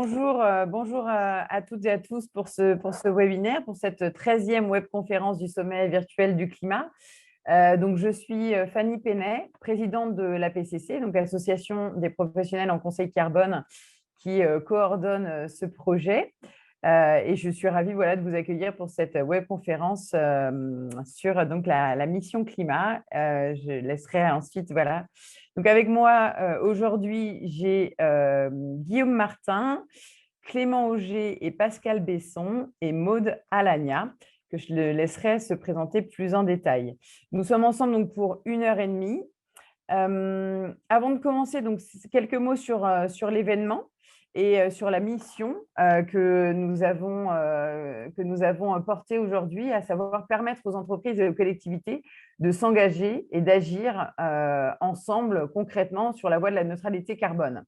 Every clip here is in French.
bonjour à toutes et à tous pour ce webinaire, pour cette 13e webconférence du sommet virtuel du climat. Donc, je suis Fanny Pénet, présidente de l'APCC, donc l'Association des professionnels en conseil carbone qui coordonne ce projet. Et je suis ravie de vous accueillir pour cette webconférence sur donc, la mission climat. Je laisserai ensuite, voilà. Donc, avec moi aujourd'hui, j'ai Guillaume Martin, Clément Auger et Pascal Besson et Maude Alagna, que je le laisserai se présenter plus en détail. Nous sommes ensemble donc, pour 1h30. Avant de commencer, donc, quelques mots sur l'événement et sur la mission que nous avons portée aujourd'hui, à savoir permettre aux entreprises et aux collectivités de s'engager et d'agir ensemble concrètement sur la voie de la neutralité carbone.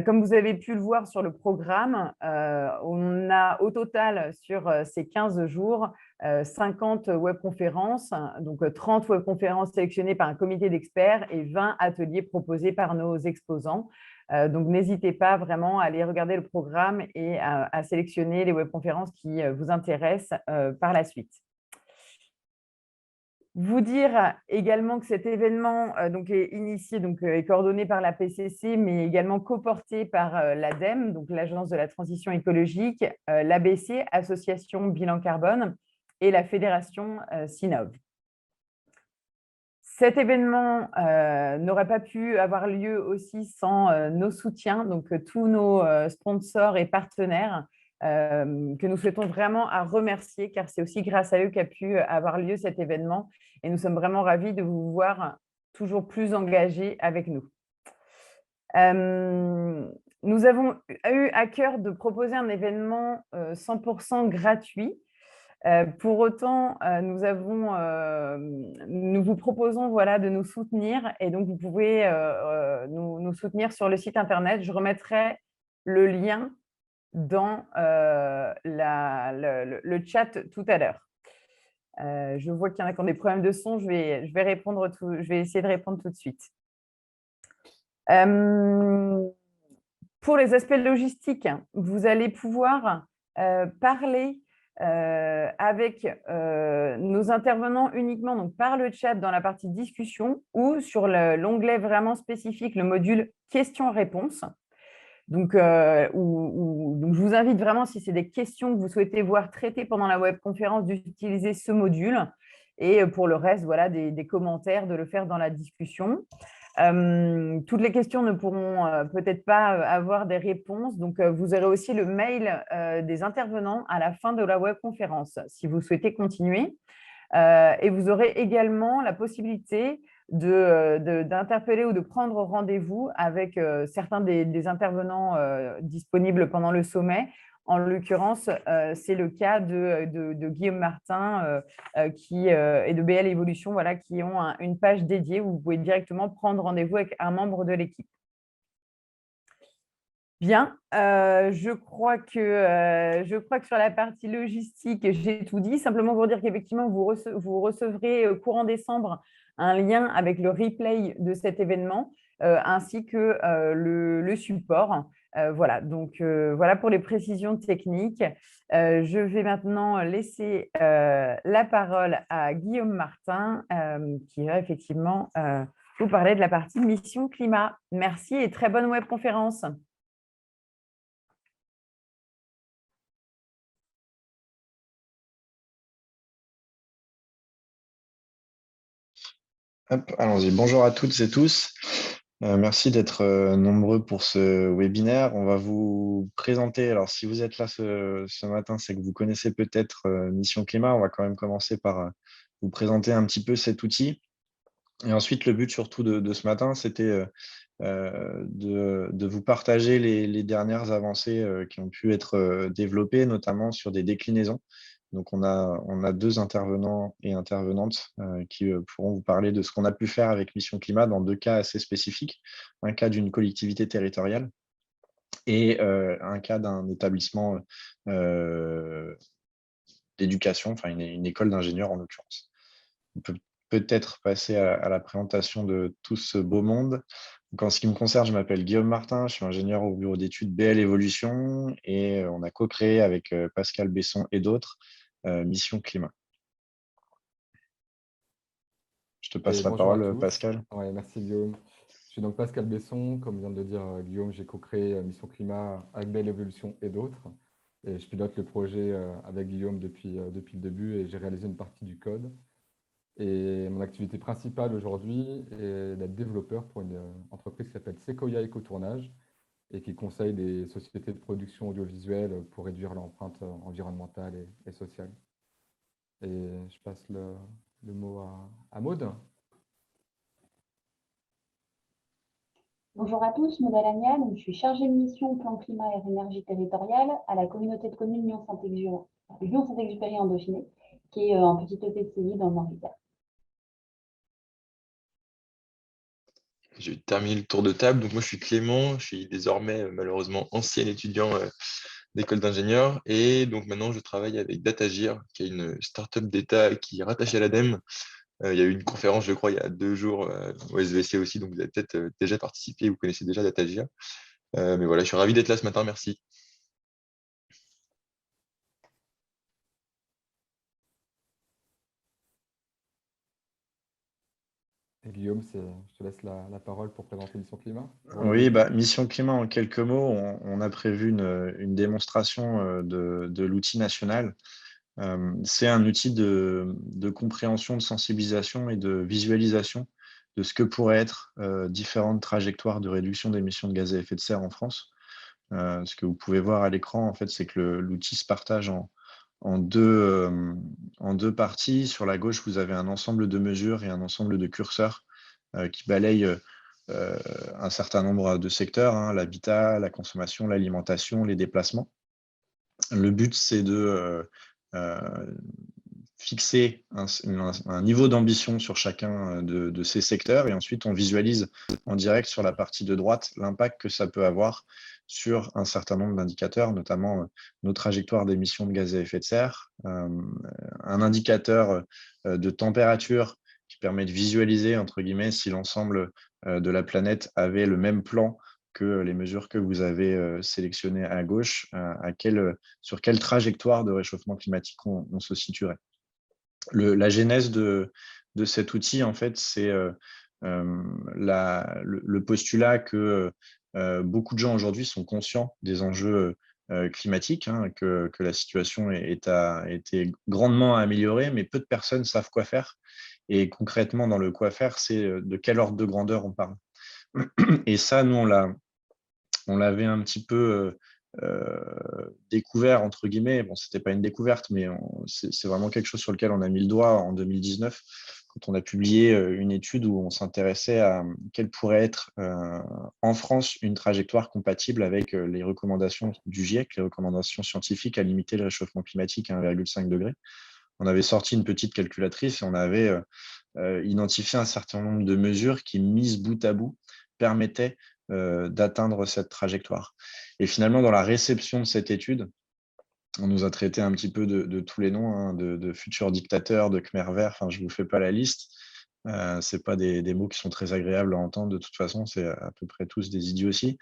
Comme vous avez pu le voir sur le programme, on a au total sur ces 15 jours 50 webconférences, donc 30 webconférences sélectionnées par un comité d'experts et 20 ateliers proposés par nos exposants. Donc, n'hésitez pas vraiment à aller regarder le programme et à sélectionner les webconférences qui vous intéressent par la suite. Vous dire également que cet événement est initié, est coordonné par la PCC, mais également coporté par l'ADEME, donc l'Agence de la transition écologique, l'ABC, Association Bilan Carbone, et la Fédération Sinov. Cet événement n'aurait pas pu avoir lieu aussi sans nos soutiens, donc tous nos sponsors et partenaires, que nous souhaitons vraiment à remercier, car c'est aussi grâce à eux qu'a pu avoir lieu cet événement. Et nous sommes vraiment ravis de vous voir toujours plus engagés avec nous. Nous avons eu à cœur de proposer un événement 100% gratuit. Pour autant, nous vous proposons de nous soutenir, et donc vous pouvez nous soutenir sur le site internet. Je remettrai le lien dans le chat tout à l'heure. Je vois qu'il y en a qui ont des problèmes de son. Je vais essayer de répondre tout de suite. Pour les aspects logistiques, vous allez pouvoir parler avec nos intervenants uniquement donc par le chat dans la partie discussion ou sur l'onglet vraiment spécifique, le module questions-réponses. Donc, je vous invite vraiment, si c'est des questions que vous souhaitez voir traitées pendant la webconférence, d'utiliser ce module. Et pour le reste, des commentaires, de le faire dans la discussion. Toutes les questions ne pourront peut-être pas avoir des réponses. Donc, vous aurez aussi le mail des intervenants à la fin de la webconférence, si vous souhaitez continuer. Et vous aurez également la possibilité d'interpeller ou de prendre rendez-vous avec certains des intervenants disponibles pendant le sommet. En l'occurrence, c'est le cas de Guillaume Martin et de BL Evolution, qui ont une page dédiée où vous pouvez directement prendre rendez-vous avec un membre de l'équipe. Bien, je crois que sur la partie logistique, j'ai tout dit. Simplement pour dire qu'effectivement, vous recevrez courant décembre un lien avec le replay de cet événement ainsi que le support. Voilà, donc voilà pour les précisions techniques. Je vais maintenant laisser la parole à Guillaume Martin qui va effectivement vous parler de la partie mission climat. Merci et très bonne webconférence. Allons-y. Bonjour à toutes et tous. Merci d'être nombreux pour ce webinaire. On va vous présenter, alors si vous êtes là ce matin, c'est que vous connaissez peut-être Mission Climat. On va quand même commencer par vous présenter un petit peu cet outil. Et ensuite, le but surtout de ce matin, c'était de vous partager les dernières avancées qui ont pu être développées, notamment sur des déclinaisons. Donc, on a deux intervenants et intervenantes qui pourront vous parler de ce qu'on a pu faire avec Mission Climat dans deux cas assez spécifiques. Un cas d'une collectivité territoriale et un cas d'un établissement d'éducation, enfin une école d'ingénieurs en l'occurrence. On peut peut-être passer à la présentation de tout ce beau monde. Donc, en ce qui me concerne, je m'appelle Guillaume Martin, je suis ingénieur au bureau d'études BL Evolution et on a co-créé avec Pascal Besson et d'autres Mission Climat. Je te Et passe la bonjour à parole, tous. Pascal. Ouais, merci Guillaume. Je suis donc Pascal Besson, comme vient de le dire Guillaume, j'ai co-créé Mission Climat avec Belle Évolution et d'autres. Et je pilote le projet avec Guillaume depuis le début et j'ai réalisé une partie du code. Et mon activité principale aujourd'hui est d'être développeur pour une entreprise qui s'appelle Sequoia Écotournage et qui conseille des sociétés de production audiovisuelle pour réduire l'empreinte environnementale et sociale. Et je passe le mot à Maud. Bonjour à tous, Maud Alagna, donc je suis chargée de mission au plan climat et énergie territoriale à la communauté de communes Lyon-Saint-Exupéry en Dauphiné, qui est un petit EPCI dans le Nord-Isère. Je vais terminer le tour de table. Donc moi, je suis Clément, je suis désormais malheureusement ancien étudiant d'école d'ingénieur. Et donc maintenant, je travaille avec Datagir, qui est une start-up d'État qui est rattachée à l'ADEME. Il y a eu une conférence, je crois, il y a 2 jours au SVC aussi, donc vous avez peut-être déjà participé, vous connaissez déjà Datagir. Mais voilà, je suis ravi d'être là ce matin, merci. Et Guillaume, je te laisse la parole pour présenter Mission Climat. Oui, Mission Climat, en quelques mots, on a prévu une démonstration de l'outil national. C'est un outil de compréhension, de sensibilisation et de visualisation de ce que pourraient être différentes trajectoires de réduction d'émissions de gaz à effet de serre en France. Ce que vous pouvez voir à l'écran, en fait, c'est que l'outil se partage en deux parties. Sur la gauche, vous avez un ensemble de mesures et un ensemble de curseurs qui balayent un certain nombre de secteurs, hein, l'habitat, la consommation, l'alimentation, les déplacements. Le but, c'est de fixer un niveau d'ambition sur chacun de ces secteurs et ensuite on visualise en direct sur la partie de droite l'impact que ça peut avoir sur un certain nombre d'indicateurs, notamment nos trajectoires d'émissions de gaz à effet de serre, un indicateur de température qui permet de visualiser, entre guillemets, si l'ensemble de la planète avait le même plan que les mesures que vous avez sélectionnées à gauche, sur quelle trajectoire de réchauffement climatique on se situerait. La genèse de cet outil, en fait, c'est le postulat que beaucoup de gens aujourd'hui sont conscients des enjeux climatiques, hein, que la situation a été grandement améliorée, mais peu de personnes savent quoi faire. Et concrètement, dans le quoi faire, c'est de quel ordre de grandeur on parle. Et ça, nous, on l'avait un petit peu découvert, entre guillemets. Bon, c'était pas une découverte, mais c'est vraiment quelque chose sur lequel on a mis le doigt en 2019, quand on a publié une étude où on s'intéressait à quelle pourrait être en France une trajectoire compatible avec les recommandations du GIEC, les recommandations scientifiques à limiter le réchauffement climatique à 1,5 degré. On avait sorti une petite calculatrice et on avait identifié un certain nombre de mesures qui, mises bout à bout, permettaient d'atteindre cette trajectoire. Et finalement, dans la réception de cette étude, on nous a traité un petit peu de tous les noms, hein, de futurs dictateurs, de Khmer vert, enfin, je ne vous fais pas la liste. Ce pas des mots qui sont très agréables à entendre, de toute façon, c'est à peu près tous des idioties.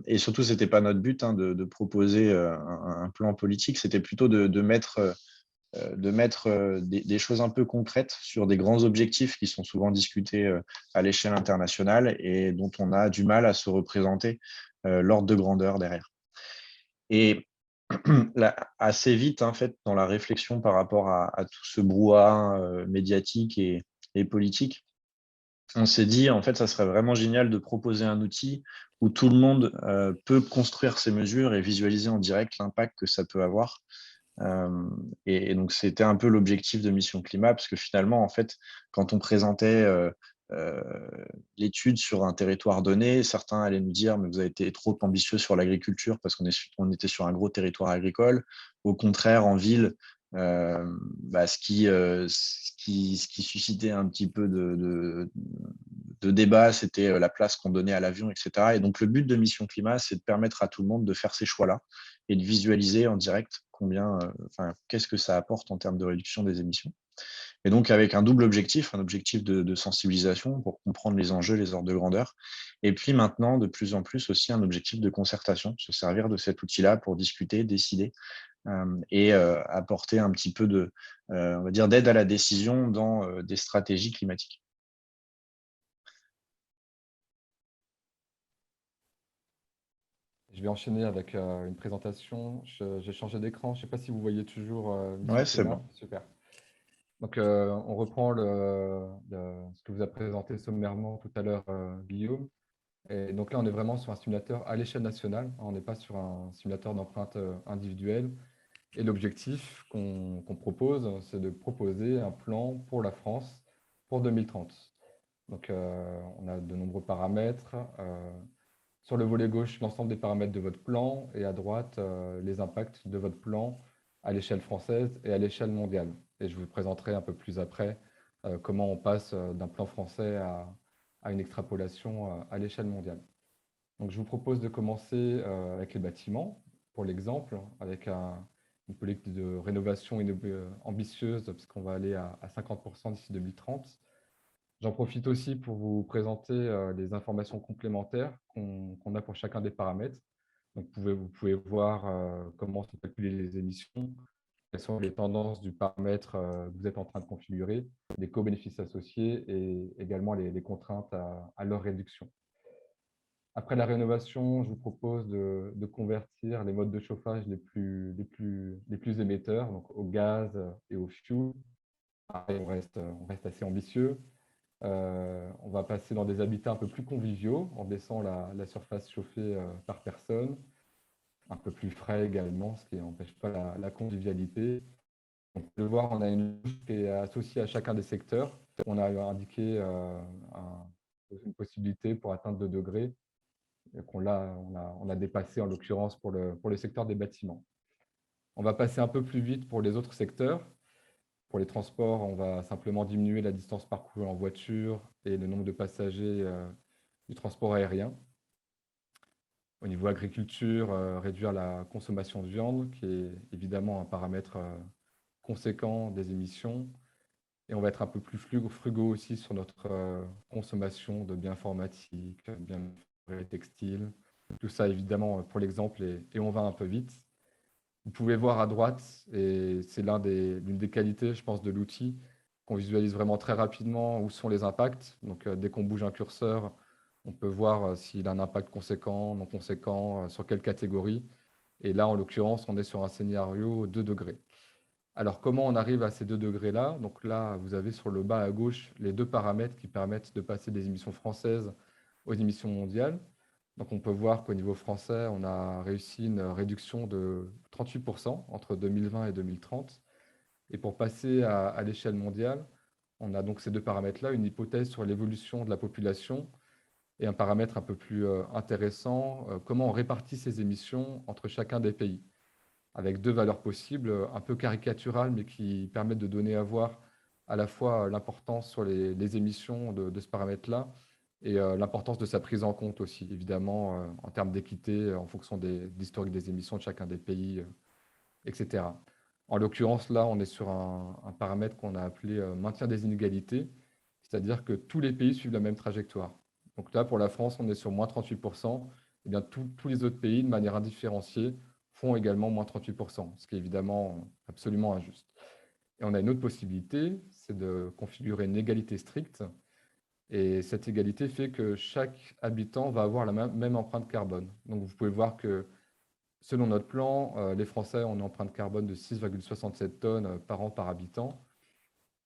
Et surtout, ce n'était pas notre but, hein, de proposer un plan politique, c'était plutôt de mettre des choses un peu concrètes sur des grands objectifs qui sont souvent discutés à l'échelle internationale et dont on a du mal à se représenter l'ordre de grandeur derrière. Et là, assez vite, en fait, dans la réflexion par rapport à tout ce brouhaha médiatique et politique, on s'est dit, en fait, ça serait vraiment génial de proposer un outil où tout le monde peut construire ses mesures et visualiser en direct l'impact que ça peut avoir. Et donc, c'était un peu l'objectif de Mission Climat, parce que finalement, en fait, quand on présentait l'étude sur un territoire donné, certains allaient nous dire, mais vous avez été trop ambitieux sur l'agriculture parce qu'on était sur un gros territoire agricole. Au contraire, en ville, ce qui suscitait un petit peu de débat, c'était la place qu'on donnait à l'avion, etc. Et donc, le but de Mission Climat, c'est de permettre à tout le monde de faire ces choix-là et de visualiser en direct qu'est-ce que ça apporte en termes de réduction des émissions. Et donc, avec un double objectif, un objectif de sensibilisation pour comprendre les enjeux, les ordres de grandeur. Et puis maintenant, de plus en plus aussi, un objectif de concertation, se servir de cet outil-là pour discuter, décider et apporter un petit peu on va dire, d'aide à la décision dans des stratégies climatiques. Je vais enchaîner avec une présentation. J'ai changé d'écran. Je ne sais pas si vous voyez toujours Mission Ouais, c'est Climat. bon. Super. Donc, on reprend ce que vous a présenté sommairement tout à l'heure, Guillaume. Et donc là, on est vraiment sur un simulateur à l'échelle nationale. On n'est pas sur un simulateur d'empreinte individuelle. Et l'objectif qu'on propose, c'est de proposer un plan pour la France pour 2030. Donc, on a de nombreux paramètres. Sur le volet gauche, l'ensemble des paramètres de votre plan et à droite, les impacts de votre plan à l'échelle française et à l'échelle mondiale. Et je vous présenterai un peu plus après comment on passe d'un plan français à une extrapolation à l'échelle mondiale. Donc, je vous propose de commencer avec les bâtiments, pour l'exemple, avec une politique de rénovation ambitieuse, puisqu'on va aller à 50% d'ici 2030. J'en profite aussi pour vous présenter les informations complémentaires qu'on a pour chacun des paramètres. Donc, vous pouvez voir comment sont calculées les émissions, quelles sont les tendances du paramètre que vous êtes en train de configurer, les co-bénéfices associés et également les contraintes à leur réduction. Après la rénovation, je vous propose de convertir les modes de chauffage les plus émetteurs, donc au gaz et au fioul. Pareil, on reste assez ambitieux. On va passer dans des habitats un peu plus conviviaux, en baissant la surface chauffée par personne, un peu plus frais également, ce qui n'empêche pas la convivialité. On peut le voir, on a une louche qui est associée à chacun des secteurs. On a indiqué une possibilité pour atteindre 2 degrés, qu'on on a dépassé en l'occurrence pour le secteur des bâtiments. On va passer un peu plus vite pour les autres secteurs. Pour les transports, on va simplement diminuer la distance parcourue en voiture et le nombre de passagers du transport aérien. Au niveau agriculture, réduire la consommation de viande, qui est évidemment un paramètre conséquent des émissions. Et on va être un peu plus frugaux aussi sur notre consommation de biens informatiques, biens textiles. Tout ça, évidemment, pour l'exemple, et on va un peu vite. Vous pouvez voir à droite, et c'est l'une des qualités, je pense, de l'outil, qu'on visualise vraiment très rapidement où sont les impacts. Donc, dès qu'on bouge un curseur, on peut voir s'il a un impact conséquent, non conséquent, sur quelle catégorie. Et là, en l'occurrence, on est sur un scénario 2 degrés. Alors, comment on arrive à ces 2 degrés-là? Donc là, vous avez sur le bas à gauche les 2 paramètres qui permettent de passer des émissions françaises aux émissions mondiales. Donc, on peut voir qu'au niveau français, on a réussi une réduction de 38% entre 2020 et 2030. Et pour passer à l'échelle mondiale, on a donc ces 2 paramètres-là, une hypothèse sur l'évolution de la population et un paramètre un peu plus intéressant, comment on répartit ces émissions entre chacun des pays, avec 2 valeurs possibles, un peu caricaturales, mais qui permettent de donner à voir à la fois l'importance sur les émissions de ce paramètre-là et l'importance de sa prise en compte aussi, évidemment, en termes d'équité, en fonction de l'historique des émissions de chacun des pays, etc. En l'occurrence, là, on est sur un paramètre qu'on a appelé maintien des inégalités, c'est-à-dire que tous les pays suivent la même trajectoire. Donc là, pour la France, on est sur moins 38%. Eh bien, tous les autres pays, de manière indifférenciée, font également moins 38%, ce qui est évidemment absolument injuste. Et on a une autre possibilité, c'est de configurer une égalité stricte. Et cette égalité fait que chaque habitant va avoir la même empreinte carbone. Donc vous pouvez voir que selon notre plan, les Français ont une empreinte carbone de 6,67 tonnes par an par habitant.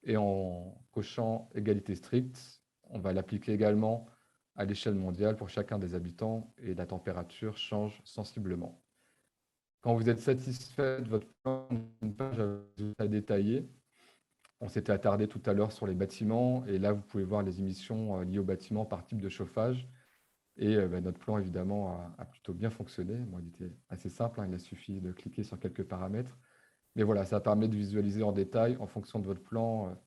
Et en cochant égalité stricte, on va l'appliquer également à l'échelle mondiale pour chacun des habitants et la température change sensiblement. Quand vous êtes satisfait de votre plan, une page à détailler. On s'était attardé tout à l'heure sur les bâtiments et là, vous pouvez voir les émissions liées aux bâtiments par type de chauffage. Et notre plan, évidemment, a plutôt bien fonctionné. Bon, il était assez simple, hein, il a suffi de cliquer sur quelques paramètres. Mais voilà, ça permet de visualiser en détail, en fonction de votre plan,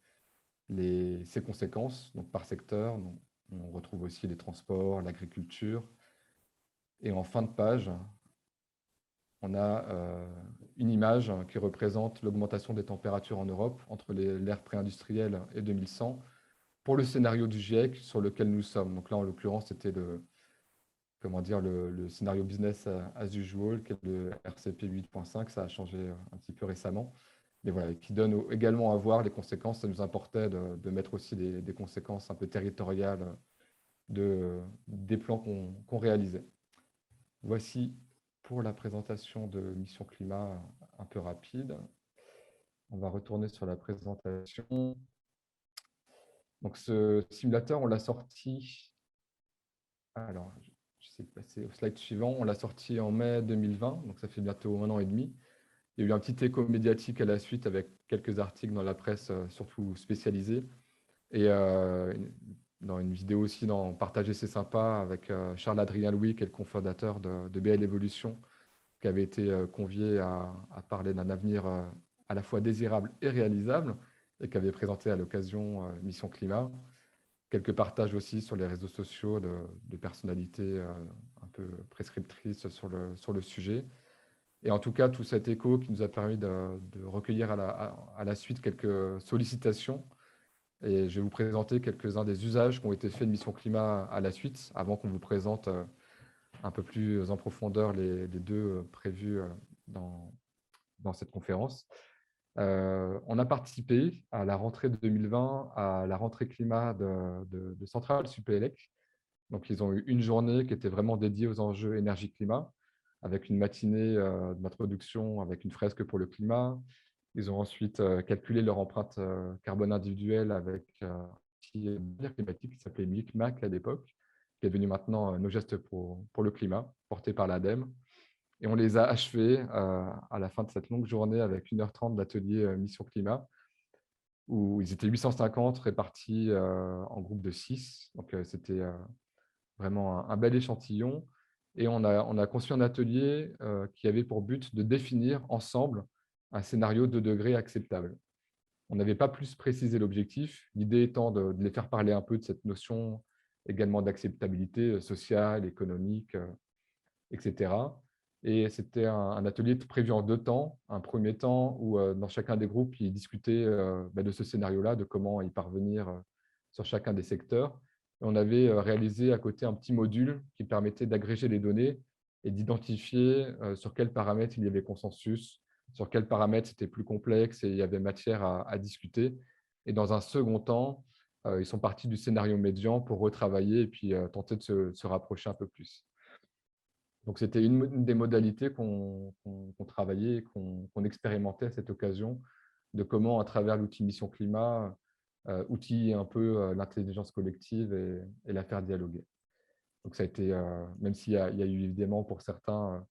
ses conséquences, donc par secteur. Donc, on retrouve aussi les transports, l'agriculture. Et en fin de page, on a une image qui représente l'augmentation des températures en Europe entre l'ère pré-industrielle et 2100 pour le scénario du GIEC sur lequel nous sommes. Donc là, en l'occurrence, c'était le scénario business as usual, qui est le RCP 8.5. Ça a changé un petit peu récemment. Mais voilà, qui donne également à voir les conséquences. Ça nous importait de mettre aussi des conséquences un peu territoriales des plans qu'on réalisait. Voici pour la présentation de Mission Climat un peu rapide. On va retourner sur la présentation. Donc, ce simulateur, on l'a sorti. Alors, j'essaie de passer au slide suivant. On l'a sorti en mai 2020, donc ça fait bientôt 1 an et demi. Il y a eu un petit écho médiatique à la suite avec quelques articles dans la presse, surtout spécialisés. Et dans une vidéo aussi, dans Partager, c'est sympa, avec Charles-Adrien Louis, qui est le cofondateur de BL Evolution, qui avait été convié à parler d'un avenir à la fois désirable et réalisable, et qui avait présenté à l'occasion Mission Climat. Quelques partages aussi sur les réseaux sociaux de personnalités un peu prescriptrices sur le sujet. Et en tout cas, tout cet écho qui nous a permis de recueillir à la suite quelques sollicitations. Et je vais vous présenter quelques-uns des usages qui ont été faits de Mission Climat à la suite, avant qu'on vous présente un peu plus en profondeur les deux prévus dans cette conférence. On a participé à la rentrée de 2020, à la rentrée climat de Centrale Supélec. Donc, ils ont eu une journée qui était vraiment dédiée aux enjeux énergie-climat, avec une matinée d'introduction avec une fresque pour le climat. Ils ont ensuite calculé leur empreinte carbone individuelle avec un outil climatique qui s'appelait MICMAC à l'époque, qui est devenu maintenant Nos gestes pour le climat, porté par l'ADEME. Et on les a achevés à la fin de cette longue journée avec 1h30 d'atelier Mission Climat, où ils étaient 850 répartis en groupes de 6. Donc, c'était vraiment un bel échantillon. Et on a conçu un atelier qui avait pour but de définir ensemble un scénario 2 degrés acceptable. On n'avait pas plus précisé l'objectif, l'idée étant de les faire parler un peu de cette notion également d'acceptabilité sociale, économique, etc. Et c'était un atelier prévu en 2 temps. Un premier temps où, dans chacun des groupes, ils discutaient de ce scénario-là, de comment y parvenir sur chacun des secteurs. Et on avait réalisé à côté un petit module qui permettait d'agréger les données et d'identifier sur quels paramètres il y avait consensus, sur quels paramètres c'était plus complexe et il y avait matière à discuter. Et dans un second temps, ils sont partis du scénario médian pour retravailler et puis tenter de se rapprocher un peu plus. Donc, c'était une des modalités qu'on travaillait et qu'on expérimentait à cette occasion, de comment, à travers l'outil Mission Climat, outiller un peu l'intelligence collective et la faire dialoguer. Donc, ça a été, même s'il y a eu évidemment pour certains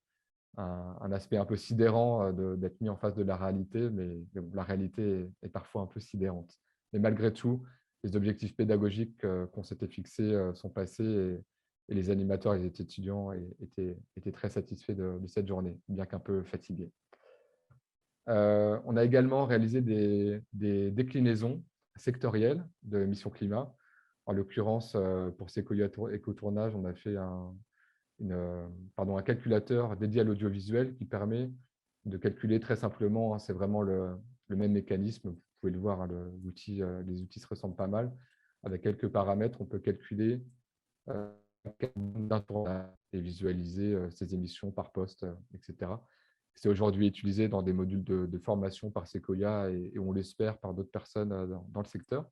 un aspect un peu sidérant d'être mis en face de la réalité, mais la réalité est parfois un peu sidérante. Mais malgré tout, les objectifs pédagogiques qu'on s'était fixés sont passés et les animateurs et les étudiants étaient très satisfaits de cette journée, bien qu'un peu fatigués. On a également réalisé des déclinaisons sectorielles de Mission Climat. En l'occurrence, pour Sequoia Écotournage, on a fait un calculateur dédié à l'audiovisuel qui permet de calculer très simplement, c'est vraiment le même mécanisme, vous pouvez le voir, les outils se ressemblent pas mal. Avec quelques paramètres, on peut calculer d'un tournage et visualiser ces émissions par poste, etc. C'est aujourd'hui utilisé dans des modules de formation par Sequoia et on l'espère par d'autres personnes dans le secteur.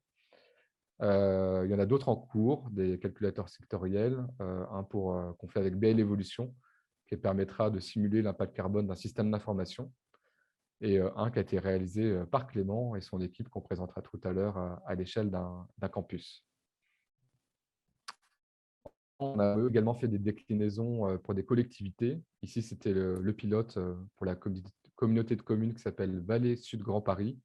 Il y en a d'autres en cours, des calculateurs sectoriels, un qu'on fait avec BL Evolution, qui permettra de simuler l'impact carbone d'un système d'information, et un qui a été réalisé par Clément et son équipe qu'on présentera tout à l'heure à l'échelle d'un campus. On a également fait des déclinaisons pour des collectivités. Ici, c'était le pilote pour la communauté de communes qui s'appelle Vallée Sud Grand Paris,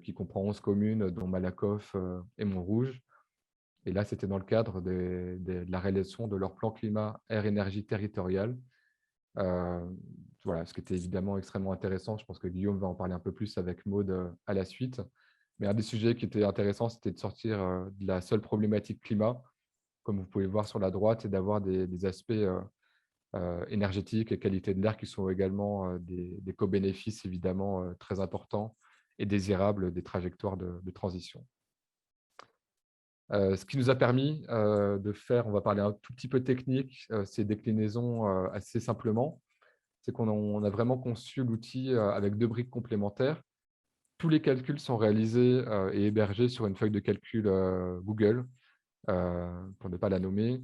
qui comprend 11 communes, dont Malakoff et Montrouge. Et là, c'était dans le cadre de la réalisation de leur plan climat air-énergie territorial. Voilà, ce qui était évidemment extrêmement intéressant. Je pense que Guillaume va en parler un peu plus avec Maud à la suite. Mais un des sujets qui était intéressant, c'était de sortir de la seule problématique climat, comme vous pouvez le voir sur la droite, et d'avoir des aspects énergétique et qualité de l'air qui sont également des co-bénéfices évidemment très importants et désirables des trajectoires de transition. Ce qui nous a permis de faire, on va parler un tout petit peu technique, ces déclinaisons assez simplement, c'est qu'on a vraiment conçu l'outil avec 2 briques complémentaires. Tous les calculs sont réalisés et hébergés sur une feuille de calcul Google, pour ne pas la nommer.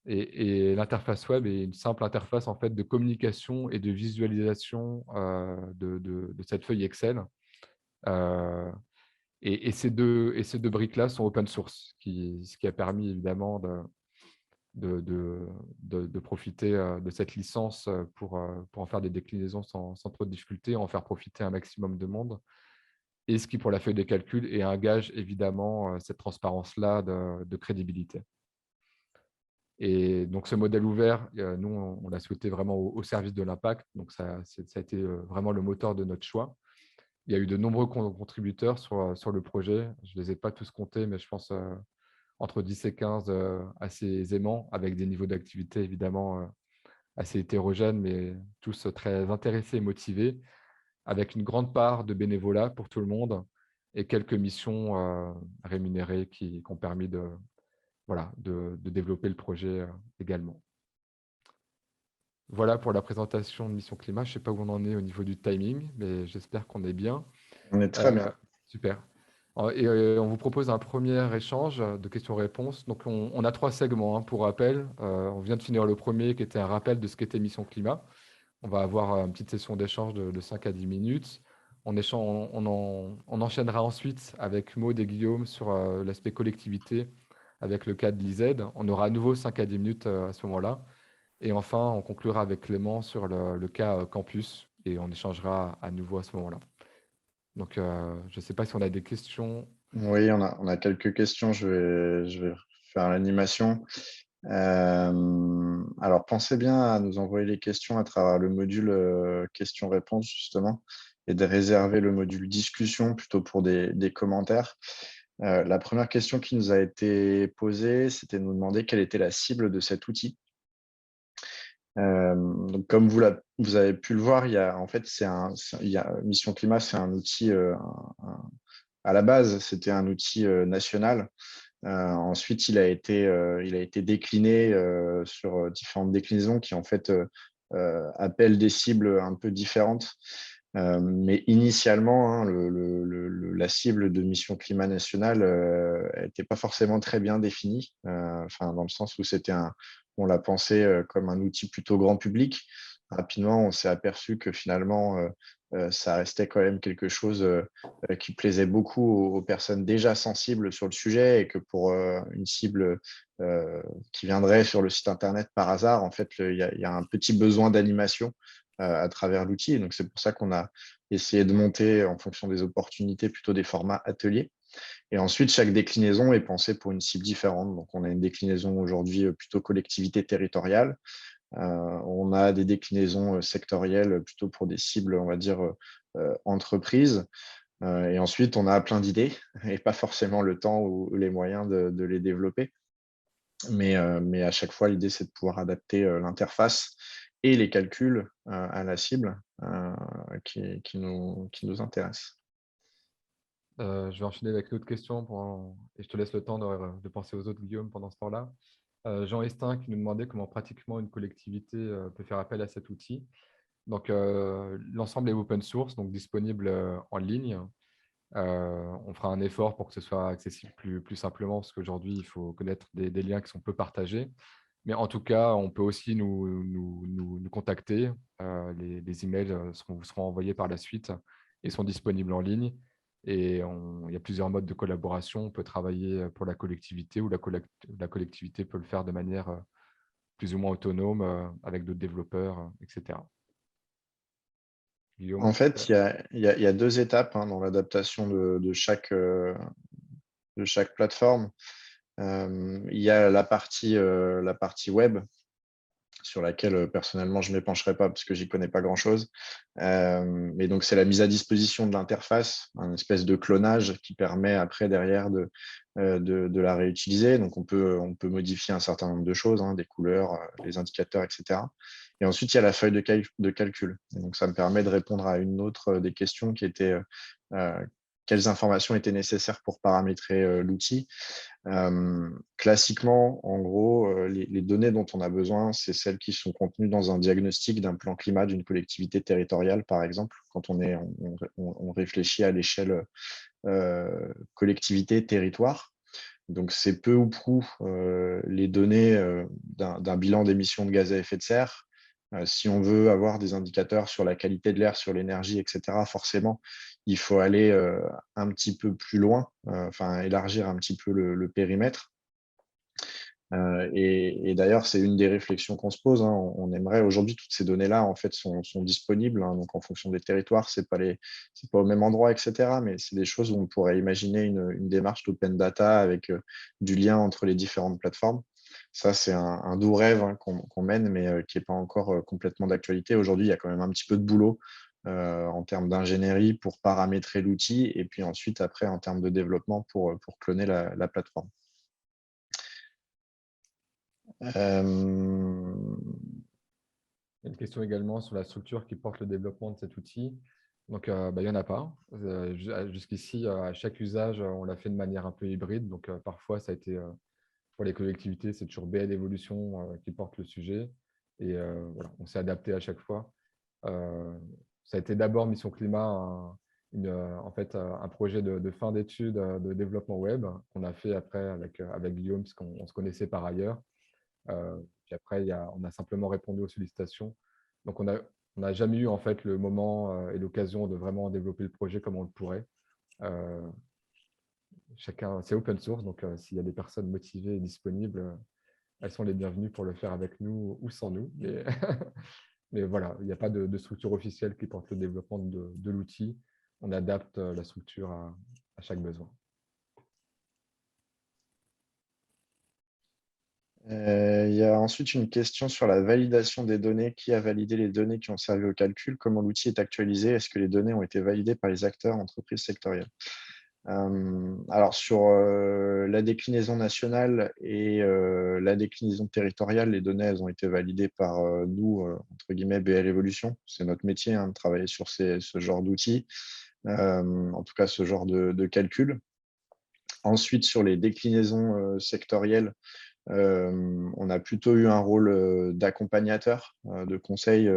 Et l'interface web est une simple interface en fait, de communication et de visualisation de cette feuille Excel. Et ces deux briques-là sont open source, ce qui a permis évidemment de profiter de cette licence pour en faire des déclinaisons sans trop de difficultés, en faire profiter un maximum de monde. Et ce qui, pour la feuille de calcul, est un gage, évidemment, cette transparence-là de crédibilité. Et donc, ce modèle ouvert, nous, on l'a souhaité vraiment au service de l'impact. Donc, ça a été vraiment le moteur de notre choix. Il y a eu de nombreux contributeurs sur le projet. Je ne les ai pas tous comptés, mais je pense entre 10 et 15 assez aisément, avec des niveaux d'activité évidemment assez hétérogènes, mais tous très intéressés et motivés, avec une grande part de bénévolat pour tout le monde et quelques missions rémunérées qui ont permis de développer le projet également. Voilà pour la présentation de Mission Climat. Je ne sais pas où on en est au niveau du timing, mais j'espère qu'on est bien. On est très bien. Super. Et on vous propose un premier échange de questions-réponses. Donc, on a 3 segments, hein, pour rappel. On vient de finir le premier qui était un rappel de ce qu'était Mission Climat. On va avoir une petite session d'échange de 5 à 10 minutes. On enchaînera ensuite avec Maud et Guillaume sur l'aspect collectivité avec le cas de l'IZ. On aura à nouveau 5 à 10 minutes à ce moment-là. Et enfin, on conclura avec Clément sur le cas campus et on échangera à nouveau à ce moment-là. Donc, je ne sais pas si on a des questions. Oui, on a quelques questions. Je vais faire l'animation. Alors, pensez bien à nous envoyer les questions à travers le module questions-réponses, justement, et de réserver le module discussion plutôt pour des commentaires. La première question qui nous a été posée, c'était de nous demander quelle était la cible de cet outil. Donc, comme vous avez pu le voir, Mission Climat, c'est un outil, à la base, c'était un outil national. Ensuite, il a été décliné sur différentes déclinaisons qui, en fait, appellent des cibles un peu différentes. Mais initialement, hein, la cible de Mission Climat National n'était pas forcément très bien définie, dans le sens où on l'a pensé comme un outil plutôt grand public. Rapidement, on s'est aperçu que finalement, ça restait quand même quelque chose qui plaisait beaucoup aux personnes déjà sensibles sur le sujet et que pour une cible qui viendrait sur le site internet par hasard, en fait, il y a un petit besoin d'animation à travers l'outil. Donc, c'est pour ça qu'on a essayé de monter en fonction des opportunités plutôt des formats ateliers. Et ensuite, chaque déclinaison est pensée pour une cible différente. Donc, on a une déclinaison aujourd'hui plutôt collectivité territoriale. On a des déclinaisons sectorielles plutôt pour des cibles, on va dire, entreprises. Et ensuite, on a plein d'idées et pas forcément le temps ou les moyens de les développer. Mais à chaque fois, l'idée, c'est de pouvoir adapter l'interface et les calculs à la cible qui nous intéresse. Je vais enchaîner avec une autre question et je te laisse le temps de penser aux autres, Guillaume, pendant ce temps-là. Jean Estin qui nous demandait comment pratiquement une collectivité peut faire appel à cet outil. Donc, l'ensemble est open source, donc disponible en ligne. On fera un effort pour que ce soit accessible plus simplement, parce qu'aujourd'hui, il faut connaître des liens qui sont peu partagés. Mais en tout cas, on peut aussi nous contacter. Les emails vous seront envoyés par la suite et sont disponibles en ligne. Et il y a plusieurs modes de collaboration. On peut travailler pour la collectivité ou la collectivité peut le faire de manière plus ou moins autonome avec d'autres développeurs, etc. Guillaume, en fait, il y a 2 étapes dans l'adaptation de chaque plateforme. Il y a la partie web, sur laquelle personnellement je ne m'épancherai pas parce que j'y connais pas grand-chose. Mais donc, c'est la mise à disposition de l'interface, un espèce de clonage qui permet après, derrière, de la réutiliser. Donc, on peut modifier un certain nombre de choses, des couleurs, les indicateurs, etc. Et ensuite, il y a la feuille de calcul. Et donc, ça me permet de répondre à une autre des questions qui était quelles informations étaient nécessaires pour paramétrer l'outil. Classiquement, en gros, les données dont on a besoin, c'est celles qui sont contenues dans un diagnostic d'un plan climat d'une collectivité territoriale, par exemple, quand on réfléchit à l'échelle collectivité-territoire. Donc, c'est peu ou prou les données d'un bilan d'émissions de gaz à effet de serre. Si on veut avoir des indicateurs sur la qualité de l'air, sur l'énergie, etc., forcément, il faut aller un petit peu plus loin, enfin élargir un petit peu le périmètre. Et d'ailleurs, c'est une des réflexions qu'on se pose, hein. On aimerait aujourd'hui, toutes ces données-là, en fait, sont disponibles, hein. Donc, en fonction des territoires, c'est pas au même endroit, etc. Mais c'est des choses où on pourrait imaginer une démarche d'open data avec du lien entre les différentes plateformes. Ça, c'est un doux rêve, hein, qu'on mène, mais qui n'est pas encore complètement d'actualité. Aujourd'hui, il y a quand même un petit peu de boulot en termes d'ingénierie pour paramétrer l'outil et puis ensuite, après, en termes de développement pour cloner la plateforme. Une question également sur la structure qui porte le développement de cet outil. Donc, il n'y en a pas. Jusqu'ici, à chaque usage, on l'a fait de manière un peu hybride. Donc, parfois, ça a été, pour les collectivités, c'est toujours BL Evolution qui porte le sujet. Et voilà, on s'est adapté à chaque fois. Ça a été d'abord Mission Climat, en fait, un projet de fin d'études de développement web qu'on a fait après avec Guillaume, puisqu'on se connaissait par ailleurs. Puis après, on a simplement répondu aux sollicitations. Donc, on n'a jamais eu en fait le moment et l'occasion de vraiment développer le projet comme on le pourrait. C'est open source, donc s'il y a des personnes motivées et disponibles, elles sont les bienvenues pour le faire avec nous ou sans nous. Mais, mais voilà, il n'y a pas de structure officielle qui porte le développement de l'outil. On adapte la structure à chaque besoin. Il y a ensuite une question sur la validation des données. Qui a validé les données qui ont servi au calcul? Comment l'outil est actualisé? Est-ce que les données ont été validées par les acteurs, entreprises sectorielles? Alors, sur la déclinaison nationale et la déclinaison territoriale, les données elles ont été validées par nous, entre guillemets, BL Evolution. C'est notre métier, hein, de travailler sur ce genre d'outils, en tout cas ce genre de calcul. Ensuite, sur les déclinaisons sectorielles, on a plutôt eu un rôle d'accompagnateur, de conseil,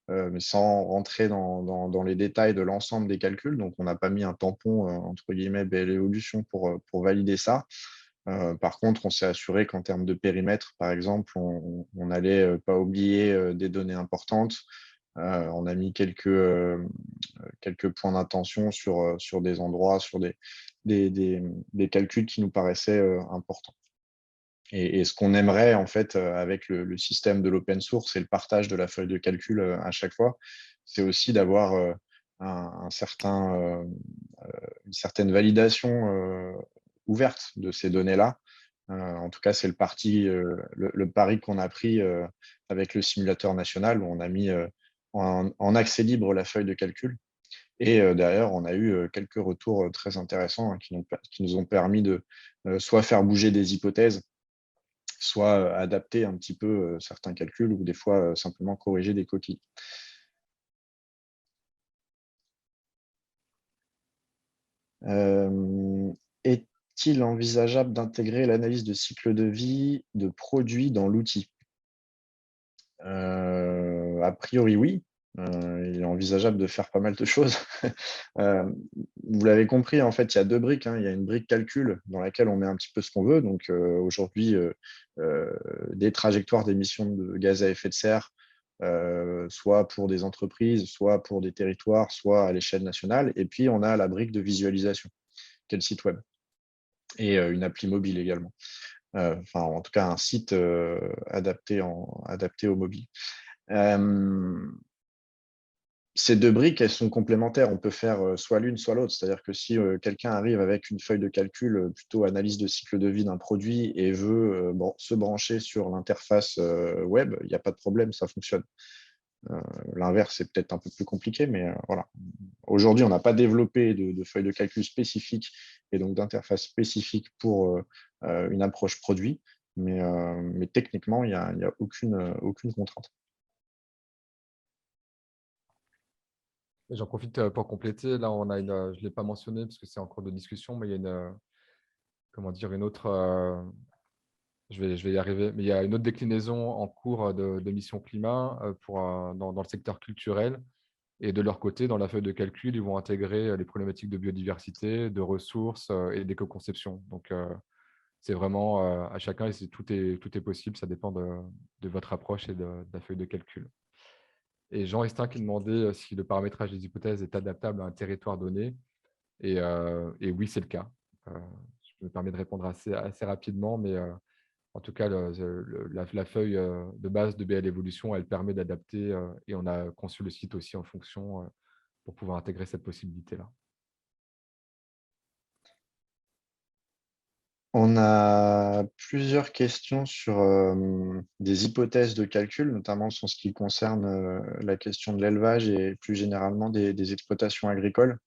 mais sans rentrer dans les détails de l'ensemble des calculs. Donc, on n'a pas mis un tampon, entre guillemets, BL Evolution pour valider ça. Par contre, on s'est assuré qu'en termes de périmètre, par exemple, on n'allait pas oublier des données importantes. On a mis quelques points d'attention sur des endroits, sur des calculs qui nous paraissaient importants. Et ce qu'on aimerait, en fait, avec le système de l'open source et le partage de la feuille de calcul à chaque fois, c'est aussi d'avoir une certaine validation ouverte de ces données-là. En tout cas, c'est le pari qu'on a pris avec le simulateur national, où on a mis en accès libre la feuille de calcul. Et derrière, on a eu quelques retours très intéressants, hein, qui nous ont permis de soit faire bouger des hypothèses, soit adapter un petit peu certains calculs ou des fois simplement corriger des coquilles. Est-il envisageable d'intégrer l'analyse de cycle de vie de produits dans l'outil? A priori, oui. Il est envisageable de faire pas mal de choses. Vous l'avez compris, en fait, il y a deux briques, hein. Il y a une brique calcul dans laquelle on met un petit peu ce qu'on veut. Donc, aujourd'hui, des trajectoires d'émissions de gaz à effet de serre, soit pour des entreprises, soit pour des territoires, soit à l'échelle nationale. Et puis, on a la brique de visualisation, qui est le site web, et une appli mobile également. Enfin, en tout cas, un site adapté au mobile. Ces deux briques, elles sont complémentaires. On peut faire soit l'une, soit l'autre. C'est-à-dire que si quelqu'un arrive avec une feuille de calcul plutôt analyse de cycle de vie d'un produit et veut se brancher sur l'interface web, il n'y a pas de problème, ça fonctionne. L'inverse, c'est peut-être un peu plus compliqué, mais voilà. Aujourd'hui, on n'a pas développé de feuille de calcul spécifique et donc d'interface spécifique pour une approche produit, mais techniquement, il n'y a aucune contrainte. Et j'en profite pour compléter. Là, on a je ne l'ai pas mentionné parce que c'est en cours de discussion, mais il y a comment dire, une autre, je vais y arriver, mais il y a une autre déclinaison en cours de mission climat dans le secteur culturel. Et de leur côté, dans la feuille de calcul, ils vont intégrer les problématiques de biodiversité, de ressources et d'éco-conception. Donc, c'est vraiment à chacun et tout est possible. Ça dépend de votre approche et de la feuille de calcul. Et Jean Estin qui demandait si le paramétrage des hypothèses est adaptable à un territoire donné. Et oui, c'est le cas. Je me permets de répondre assez rapidement, mais en tout cas, la feuille de base de BL Evolution, elle permet d'adapter et on a conçu le site aussi en fonction pour pouvoir intégrer cette possibilité-là. On a plusieurs questions sur des hypothèses de calcul, notamment sur ce qui concerne la question de l'élevage et plus généralement des exploitations agricoles.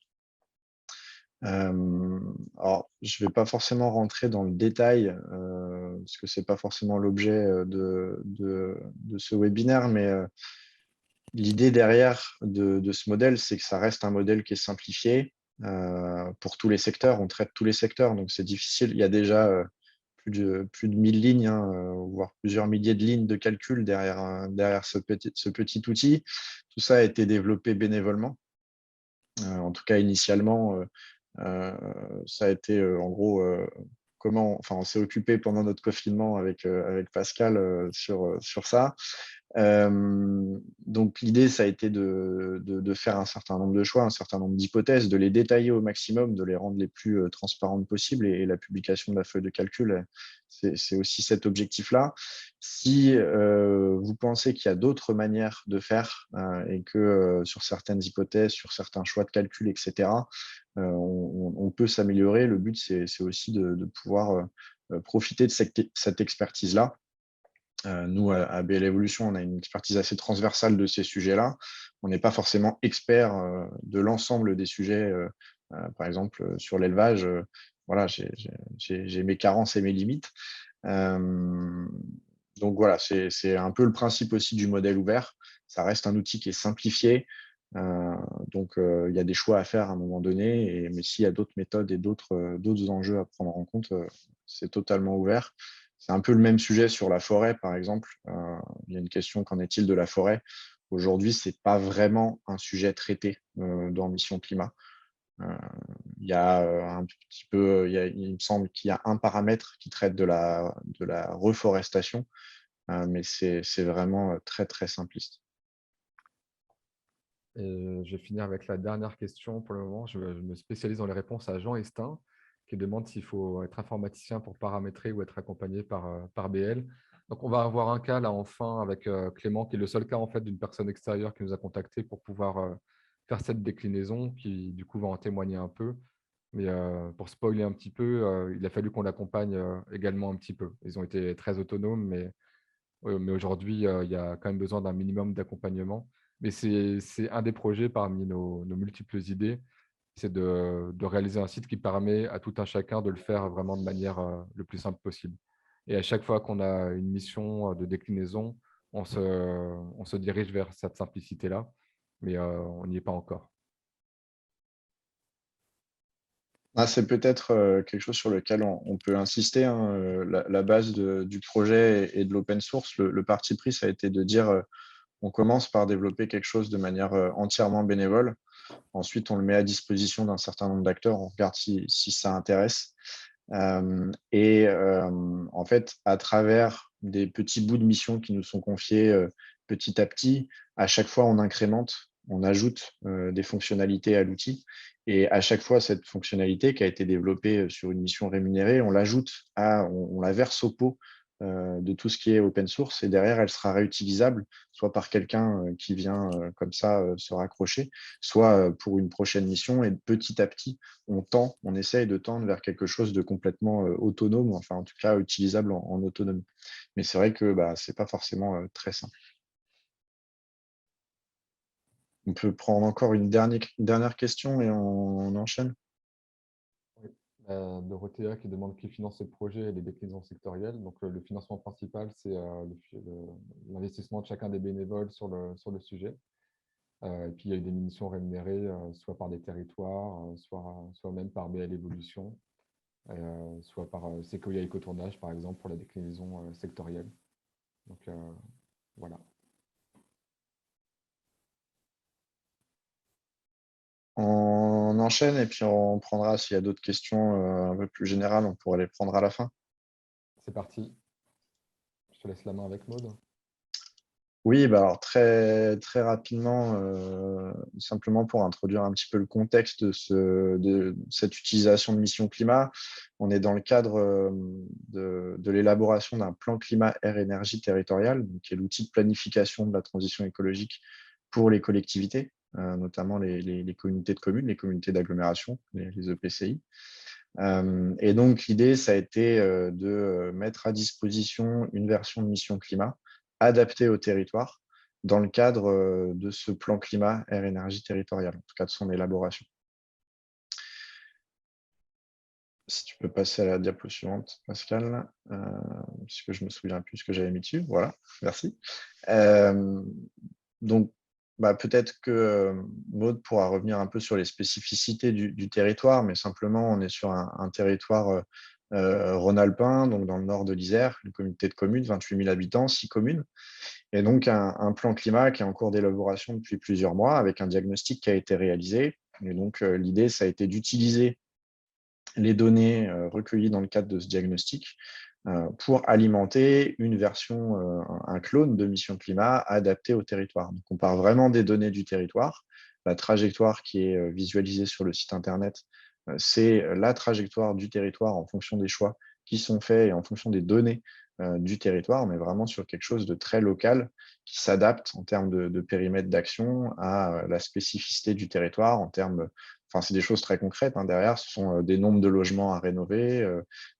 Alors, je ne vais pas forcément rentrer dans le détail, parce que ce n'est pas forcément l'objet de ce webinaire, mais l'idée derrière de ce modèle, c'est que ça reste un modèle qui est simplifié pour tous les secteurs. On traite tous les secteurs, donc c'est difficile. Il y a déjà plus de 1000 lignes, hein, voire plusieurs milliers de lignes de calcul derrière ce petit outil. Tout ça a été développé bénévolement. En tout cas, initialement, ça a été en gros on s'est occupé pendant notre confinement avec Pascal sur ça. Donc l'idée, ça a été de faire un certain nombre de choix, un certain nombre d'hypothèses, de les détailler au maximum, de les rendre les plus transparentes possibles. Et la publication de la feuille de calcul, c'est aussi cet objectif-là. Si vous pensez qu'il y a d'autres manières de faire et que sur certaines hypothèses, sur certains choix de calcul, etc., on peut s'améliorer. Le but, c'est aussi de pouvoir profiter de cette expertise-là. Nous, à BL Evolution, on a une expertise assez transversale de ces sujets-là. On n'est pas forcément expert de l'ensemble des sujets. Par exemple, sur l'élevage, voilà, j'ai mes carences et mes limites. Donc voilà, c'est un peu le principe aussi du modèle ouvert. Ça reste un outil qui est simplifié. Donc il y a des choix à faire à un moment donné, mais s'il y a d'autres méthodes et d'autres enjeux à prendre en compte, c'est totalement ouvert. C'est un peu le même sujet sur la forêt, par exemple. Il y a une question, qu'en est-il de la forêt? Aujourd'hui, ce n'est pas vraiment un sujet traité dans Mission Climat. Il y a un petit peu, il me semble qu'il y a un paramètre qui traite de la reforestation, mais c'est vraiment très, très simpliste. Et je vais finir avec la dernière question pour le moment. Je me spécialise dans les réponses à Jean Estin, qui demande s'il faut être informaticien pour paramétrer ou être accompagné par BL. Donc, on va avoir un cas là enfin avec Clément, qui est le seul cas en fait d'une personne extérieure qui nous a contactés pour pouvoir faire cette déclinaison, qui du coup va en témoigner un peu. Mais pour spoiler un petit peu, il a fallu qu'on l'accompagne également un petit peu. Ils ont été très autonomes, mais aujourd'hui, il y a quand même besoin d'un minimum d'accompagnement. Mais c'est un des projets parmi nos multiples idées, c'est de réaliser un site qui permet à tout un chacun de le faire vraiment de manière le plus simple possible. Et à chaque fois qu'on a une mission de déclinaison, on se dirige vers cette simplicité-là, mais on n'y est pas encore. C'est peut-être quelque chose sur lequel on peut insister, hein. La base du projet et de l'open source, le parti pris, ça a été de dire on commence par développer quelque chose de manière entièrement bénévole. Ensuite, on le met à disposition d'un certain nombre d'acteurs, on regarde si ça intéresse. En fait, à travers des petits bouts de mission qui nous sont confiés petit à petit, à chaque fois, on incrémente, on ajoute des fonctionnalités à l'outil. Et à chaque fois, cette fonctionnalité qui a été développée sur une mission rémunérée, on on la verse au pot de tout ce qui est open source. Et derrière, elle sera réutilisable, soit par quelqu'un qui vient comme ça se raccrocher, soit pour une prochaine mission. Et petit à petit, on essaye de tendre vers quelque chose de complètement autonome, enfin en tout cas utilisable en autonomie. Mais c'est vrai que ce n'est pas forcément très simple. On peut prendre encore une dernière question et on enchaîne. Oui. Dorothea qui demande qui finance le projet et les déclinaisons sectorielles. Donc, le financement principal, c'est l'investissement de chacun des bénévoles sur le sujet. Et puis, il y a eu des missions rémunérées, soit par des territoires, soit même par BL Évolution, soit par Sequoia Écotournage, par exemple, pour la déclinaison sectorielle. Donc, voilà. On enchaîne et puis on prendra, s'il y a d'autres questions un peu plus générales, on pourra les prendre à la fin. C'est parti. Je te laisse la main avec Maud. Oui, bah alors très rapidement, simplement pour introduire un petit peu le contexte de cette utilisation de Mission Climat, on est dans le cadre de l'élaboration d'un plan climat air énergie territorial, qui est l'outil de planification de la transition écologique pour les collectivités, notamment les communautés de communes, les communautés d'agglomération, les EPCI. Et donc l'idée, ça a été de mettre à disposition une version de Mission Climat adapté au territoire dans le cadre de ce plan climat air énergie territorial, en tout cas de son élaboration. Si tu peux passer à la diapo suivante, Pascal, puisque je ne me souviens plus ce que j'avais mis dessus. Voilà, merci. Donc, peut-être que Maud pourra revenir un peu sur les spécificités du territoire, mais simplement, on est sur un territoire rhône-alpin, donc dans le nord de l'Isère, une communauté de communes, 28 000 habitants, 6 communes, et donc un plan climat qui est en cours d'élaboration depuis plusieurs mois, avec un diagnostic qui a été réalisé. Et donc, l'idée, ça a été d'utiliser les données recueillies dans le cadre de ce diagnostic pour alimenter une version, un clone de Mission Climat adapté au territoire. Donc, on part vraiment des données du territoire. La trajectoire qui est visualisée sur le site Internet, c'est la trajectoire du territoire en fonction des choix qui sont faits et en fonction des données du territoire. On est vraiment sur quelque chose de très local qui s'adapte en termes de périmètre d'action à la spécificité du territoire, en termes, enfin, c'est des choses très concrètes. Derrière, ce sont des nombres de logements à rénover,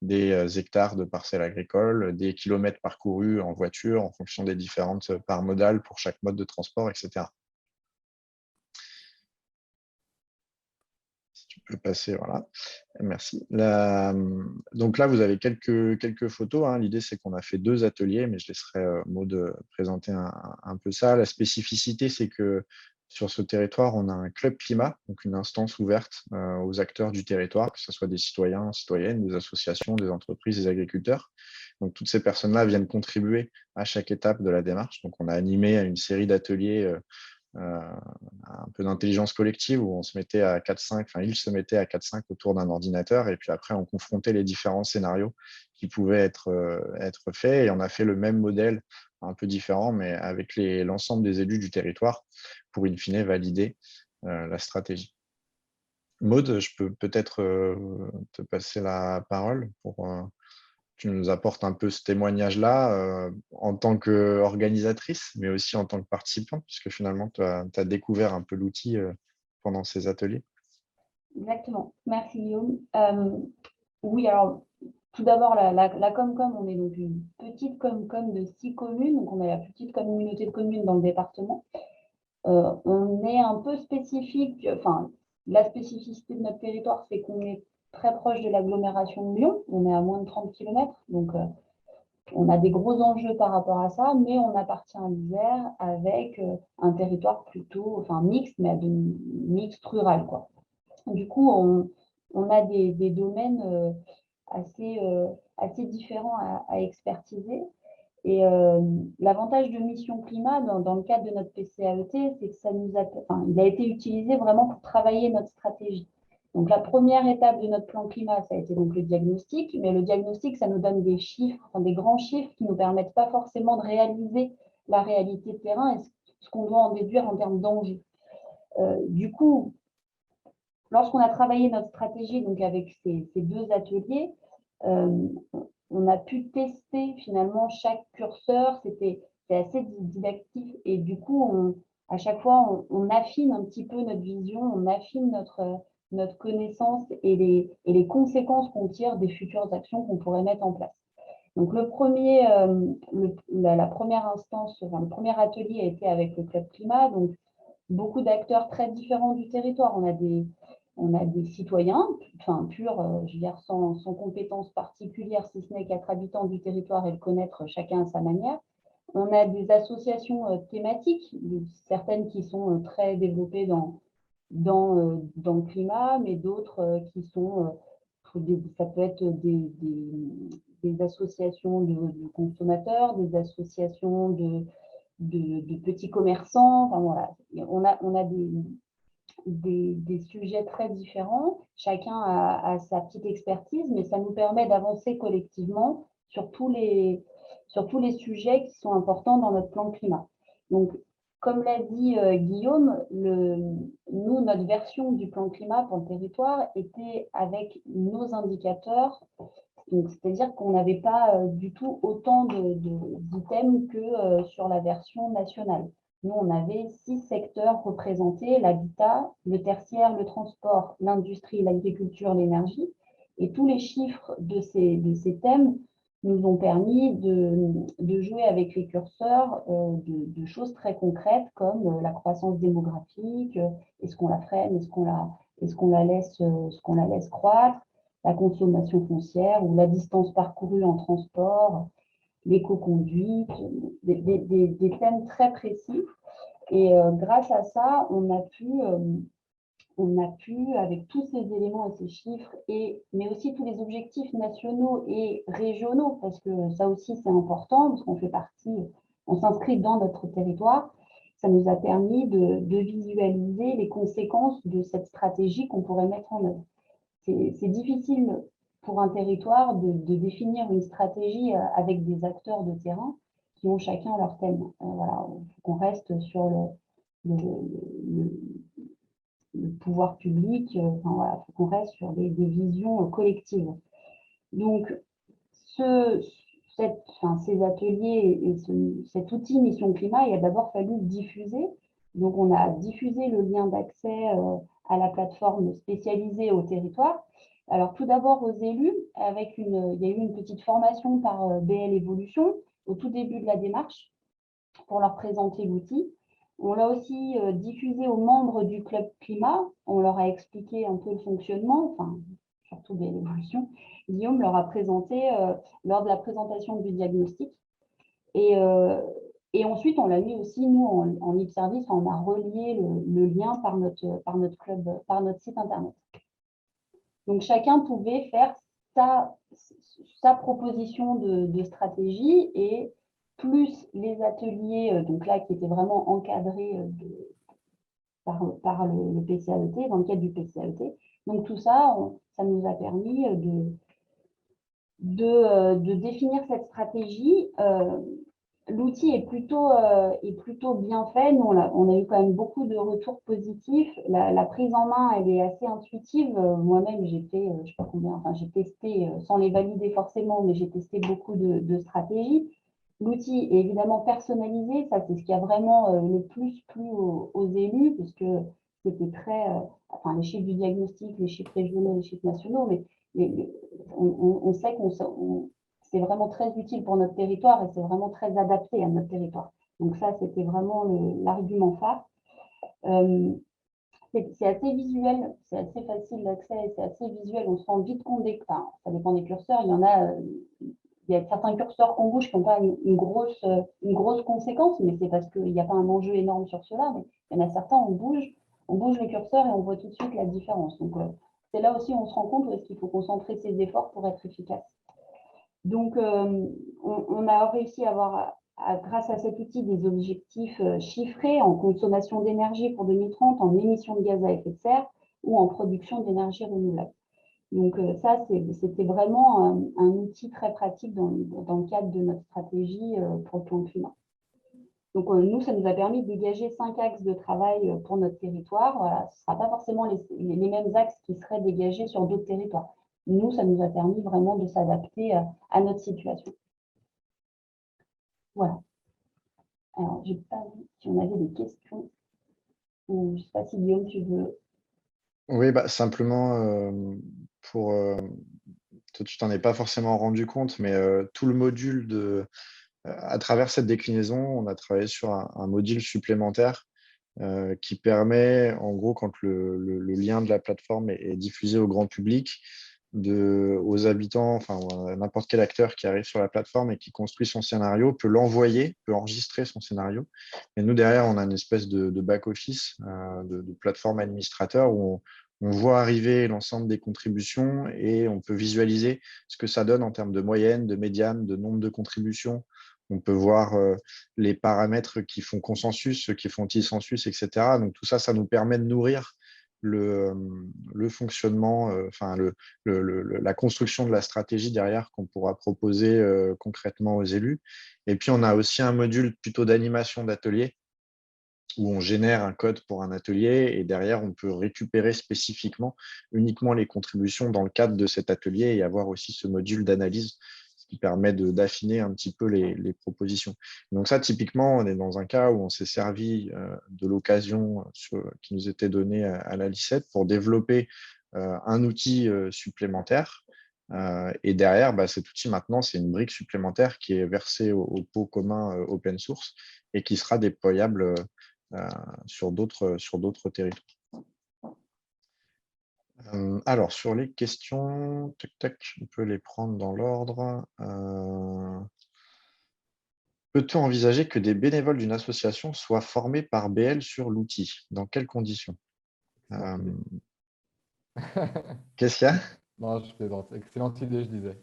des hectares de parcelles agricoles, des kilomètres parcourus en voiture en fonction des différentes parts modales pour chaque mode de transport, etc. Si tu peux passer, voilà. Merci. Donc là, vous avez quelques photos. L'idée, c'est qu'on a fait 2 ateliers, mais je laisserai Maud présenter un peu ça. La spécificité, c'est que sur ce territoire, on a un club climat, donc une instance ouverte aux acteurs du territoire, que ce soit des citoyens, citoyennes, des associations, des entreprises, des agriculteurs. Donc toutes ces personnes-là viennent contribuer à chaque étape de la démarche. Donc on a animé une série d'ateliers un peu d'intelligence collective où on se mettait à 4-5, enfin ils se mettaient à 4-5 autour d'un ordinateur et puis après on confrontait les différents scénarios qui pouvaient être faits et on a fait le même modèle un peu différent mais avec l'ensemble des élus du territoire pour in fine valider la stratégie. Maud, je peux peut-être te passer la parole pour tu nous apportes un peu ce témoignage-là en tant qu'organisatrice, mais aussi en tant que participant, puisque finalement, tu as découvert un peu l'outil pendant ces ateliers. Exactement. Merci Guillaume. Oui, alors tout d'abord, la Comcom, on est donc une petite Comcom de 6 communes, donc on est la plus petite communauté de communes dans le département. On est un peu spécifique, enfin, la spécificité de notre territoire, c'est qu'on est très proche de l'agglomération de Lyon, on est à moins de 30 km, donc on a des gros enjeux par rapport à ça, mais on appartient à l'Isère avec un territoire plutôt, enfin mixte, mais mixte rural, quoi. Du coup, on a des domaines assez différents à expertiser. Et l'avantage de Mission Climat dans le cadre de notre PCAET, c'est que il a été utilisé vraiment pour travailler notre stratégie. Donc la première étape de notre plan climat, ça a été donc le diagnostic, mais le diagnostic, ça nous donne des chiffres, enfin, des grands chiffres qui ne nous permettent pas forcément de réaliser la réalité de terrain et ce qu'on doit en déduire en termes d'enjeux. Du coup, lorsqu'on a travaillé notre stratégie donc avec ces 2 ateliers, on a pu tester finalement chaque curseur, c'est assez didactique et du coup, à chaque fois, on affine un petit peu notre vision, on affine notre connaissance et les conséquences qu'on tire des futures actions qu'on pourrait mettre en place. Donc, la première instance, enfin, le premier atelier a été avec le Club Climat, donc beaucoup d'acteurs très différents du territoire. On a des citoyens, enfin purs, je veux dire, sans compétences particulières, si ce n'est qu'être habitants du territoire et le connaître chacun à sa manière. On a des associations thématiques, certaines qui sont très développées dans le climat, mais d'autres qui sont, ça peut être des associations de consommateurs, des associations de petits commerçants. Enfin, voilà. On a des sujets très différents. Chacun a sa petite expertise, mais ça nous permet d'avancer collectivement sur tous les sujets qui sont importants dans notre plan climat. Donc, comme l'a dit Guillaume, nous, notre version du plan climat pour le territoire était avec nos indicateurs. C'est-à-dire qu'on n'avait pas du tout autant d'items que sur la version nationale. Nous, on avait 6 secteurs représentés, l'habitat, le tertiaire, le transport, l'industrie, l'agriculture, l'énergie. Et tous les chiffres de ces thèmes nous ont permis de jouer avec les curseurs de choses très concrètes comme la croissance démographique, est-ce qu'on la freine, est-ce qu'on la laisse croître, la consommation foncière ou la distance parcourue en transport, l'éco-conduite, des thèmes très précis. Et grâce à ça, on a pu, avec tous ces éléments et ces chiffres, mais aussi tous les objectifs nationaux et régionaux, parce que ça aussi c'est important, parce qu'on fait partie, on s'inscrit dans notre territoire, ça nous a permis de visualiser les conséquences de cette stratégie qu'on pourrait mettre en œuvre. C'est difficile pour un territoire de définir une stratégie avec des acteurs de terrain qui ont chacun leur thème. Voilà, il faut qu'on reste sur le pouvoir public, enfin, voilà, il faut qu'on reste sur des visions collectives. Donc, ces ateliers et cet outil Mission Climat, il a d'abord fallu le diffuser. Donc, on a diffusé le lien d'accès à la plateforme spécialisée au territoire. Alors, tout d'abord aux élus, il y a eu une petite formation par BL Evolution au tout début de la démarche pour leur présenter l'outil. On l'a aussi diffusé aux membres du club climat. On leur a expliqué un peu le fonctionnement, enfin, surtout BL Evolution. Guillaume leur a présenté lors de la présentation du diagnostic. Et ensuite, on l'a mis aussi, nous, en lip service, on a relié le lien par notre club, par notre site internet. Donc, chacun pouvait faire sa proposition de stratégie et plus les ateliers, donc là, qui étaient vraiment encadrés par le PCAET, dans le cadre du PCAET. Donc, tout ça, ça nous a permis de définir cette stratégie. L'outil est plutôt bien fait. Nous, on a eu quand même beaucoup de retours positifs. La prise en main, elle est assez intuitive. Moi-même, j'ai fait, je sais pas combien, enfin, j'ai testé, sans les valider forcément, mais j'ai testé beaucoup de stratégies. L'outil est évidemment personnalisé. Ça, c'est ce qui a vraiment le plus plu aux élus, parce que c'était très, enfin, les chiffres du diagnostic, les chiffres régionaux, les chiffres nationaux, mais on sait qu'on c'est vraiment très utile pour notre territoire et c'est vraiment très adapté à notre territoire. Donc ça, c'était vraiment l'argument phare. C'est assez visuel, c'est assez facile d'accès, c'est assez visuel. On se rend vite compte enfin, ça dépend des curseurs. Il y a certains curseurs qu'on bouge qui n'ont pas une grosse conséquence, mais c'est parce qu'il n'y a pas un enjeu énorme sur cela. Mais il y en a certains, on bouge les curseurs et on voit tout de suite la différence. Donc, c'est là aussi où on se rend compte où est-ce qu'il faut concentrer ses efforts pour être efficace. Donc, on a réussi à avoir, grâce à cet outil, des objectifs chiffrés en consommation d'énergie pour 2030, en émissions de gaz à effet de serre ou en production d'énergie renouvelable. Donc, ça, c'était vraiment un outil très pratique dans le cadre de notre stratégie pour le plan climat. Donc, nous, ça nous a permis de dégager 5 axes de travail pour notre territoire. Voilà, ce ne sera pas forcément les mêmes axes qui seraient dégagés sur d'autres territoires. Nous, ça nous a permis vraiment de s'adapter à notre situation. Voilà. Alors, je n'ai pas vu si on avait des questions. Ou, je ne sais pas si Guillaume, tu veux. Oui, simplement, toi, tu t'en es pas forcément rendu compte, mais tout le module à travers cette déclinaison, on a travaillé sur un module supplémentaire qui permet, en gros, quand le lien de la plateforme est diffusé au grand public, aux habitants, enfin à n'importe quel acteur qui arrive sur la plateforme et qui construit son scénario, peut l'envoyer, peut enregistrer son scénario. Et nous, derrière, on a une espèce de back-office, de plateforme administrateur où on voit arriver l'ensemble des contributions et on peut visualiser ce que ça donne en termes de moyenne, de médiane, de nombre de contributions. On peut voir les paramètres qui font consensus, ceux qui font dissensus, etc. Donc tout ça, ça nous permet de nourrir le fonctionnement, enfin la construction de la stratégie derrière qu'on pourra proposer concrètement aux élus. Et puis, on a aussi un module plutôt d'animation d'atelier où on génère un code pour un atelier et derrière, on peut récupérer spécifiquement uniquement les contributions dans le cadre de cet atelier et avoir aussi ce module d'analyse qui permet d'affiner un petit peu les propositions. Donc ça, typiquement, on est dans un cas où on s'est servi de l'occasion qui nous était donnée à la Licette pour développer un outil supplémentaire. Et derrière, cet outil, maintenant, c'est une brique supplémentaire qui est versée au pot commun open source et qui sera déployable sur d'autres territoires. Alors, sur les questions, tac, tac, on peut les prendre dans l'ordre. Peut-on envisager que des bénévoles d'une association soient formés par BL sur l'outil? Dans quelles conditions? Qu'est-ce qu'il y a? Non, je plaisante. Excellente idée, je disais.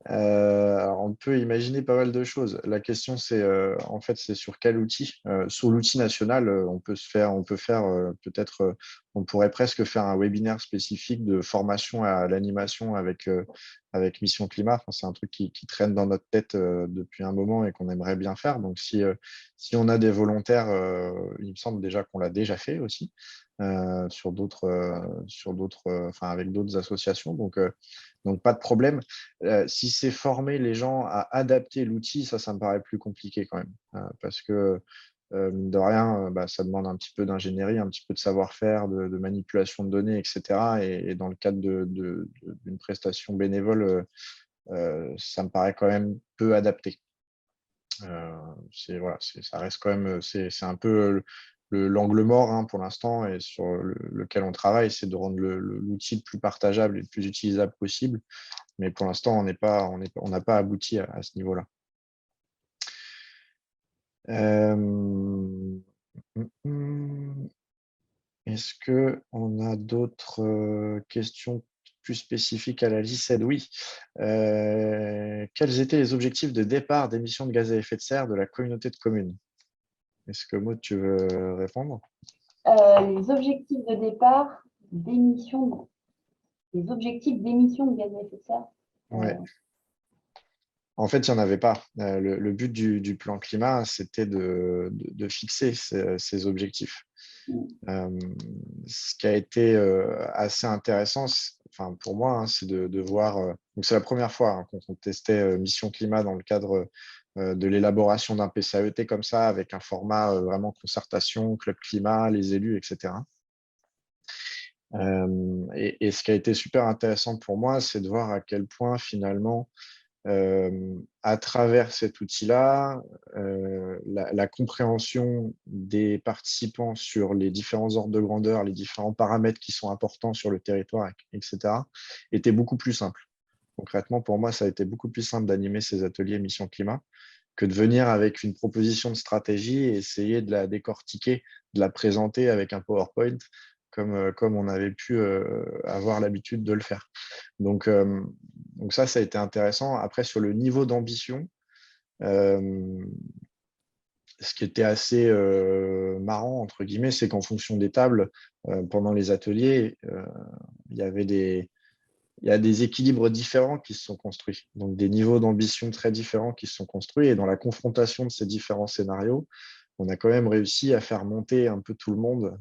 Alors, on peut imaginer pas mal de choses. La question, c'est en fait, c'est sur quel outil. Sur l'outil national, on peut faire peut-être, on pourrait presque faire un webinaire spécifique de formation à l'animation avec Mission Climat. Enfin, c'est un truc qui traîne dans notre tête depuis un moment et qu'on aimerait bien faire. Donc, si on a des volontaires, il me semble déjà qu'on l'a déjà fait aussi sur d'autres, enfin, avec d'autres associations. Donc, pas de problème. Si c'est former les gens à adapter l'outil, ça me paraît plus compliqué quand même. Parce que, mine de rien, ça demande un petit peu d'ingénierie, un petit peu de savoir-faire, de manipulation de données, etc. Et dans le cadre d'une prestation bénévole, ça me paraît quand même peu adapté. Ça reste quand même, c'est un peu l'angle mort pour l'instant et sur lequel on travaille, c'est de rendre l'outil le plus partageable et le plus utilisable possible. Mais pour l'instant, on n'a pas abouti à ce niveau-là. Est-ce qu'on a d'autres questions plus spécifiques à la Liced? Oui. Quels étaient les objectifs de départ d'émissions de gaz à effet de serre de la communauté de communes? Est-ce que Maud, tu veux répondre? Les objectifs de départ d'émissions, les objectifs d'émissions de gaz à effet de serre. Ouais. En fait, il n'y en avait pas. Le but du plan climat, c'était de fixer ces objectifs. Ce qui a été assez intéressant, enfin, pour moi, c'est de voir. Donc, c'est la première fois qu'on testait Mission Climat dans le cadre de l'élaboration d'un PCAET comme ça, avec un format vraiment concertation, club climat, les élus, etc. Et ce qui a été super intéressant pour moi, c'est de voir à quel point finalement, à travers cet outil-là, la compréhension des participants sur les différents ordres de grandeur, les différents paramètres qui sont importants sur le territoire, etc., était beaucoup plus simple. Concrètement, pour moi, ça a été beaucoup plus simple d'animer ces ateliers Mission Climat que de venir avec une proposition de stratégie et essayer de la décortiquer, de la présenter avec un PowerPoint comme on avait pu avoir l'habitude de le faire. Donc ça a été intéressant. Après, sur le niveau d'ambition, ce qui était assez marrant, entre guillemets, c'est qu'en fonction des tables, pendant les ateliers, il y a des équilibres différents qui se sont construits. Donc, des niveaux d'ambition très différents qui se sont construits. Et dans la confrontation de ces différents scénarios, on a quand même réussi à faire monter un peu tout le monde,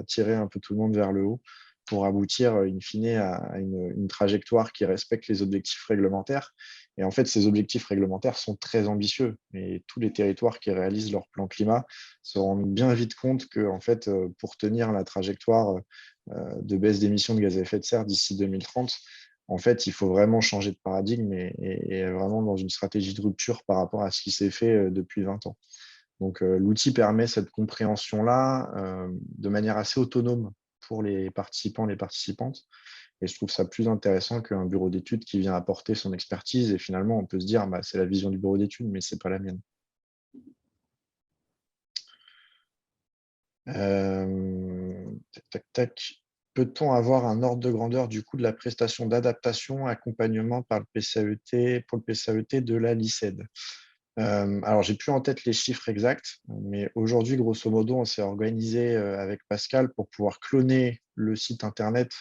tirer un peu tout le monde vers le haut pour aboutir, in fine, à une trajectoire qui respecte les objectifs réglementaires. Et en fait, ces objectifs réglementaires sont très ambitieux. Et tous les territoires qui réalisent leur plan climat se rendent bien vite compte que, en fait, pour tenir la trajectoire de baisse d'émissions de gaz à effet de serre d'ici 2030, en fait, il faut vraiment changer de paradigme et vraiment dans une stratégie de rupture par rapport à ce qui s'est fait depuis 20 ans. Donc, l'outil permet cette compréhension-là de manière assez autonome pour les participants, les participantes. Et je trouve ça plus intéressant qu'un bureau d'études qui vient apporter son expertise. Et finalement, on peut se dire, c'est la vision du bureau d'études, mais ce n'est pas la mienne. Tac, tac, tac. Peut-on avoir un ordre de grandeur du coût de la prestation d'adaptation, accompagnement par le PCAET, pour le PCAET de la LICED? Alors, j'ai plus en tête les chiffres exacts, mais aujourd'hui, grosso modo, on s'est organisé avec Pascal pour pouvoir cloner le site internet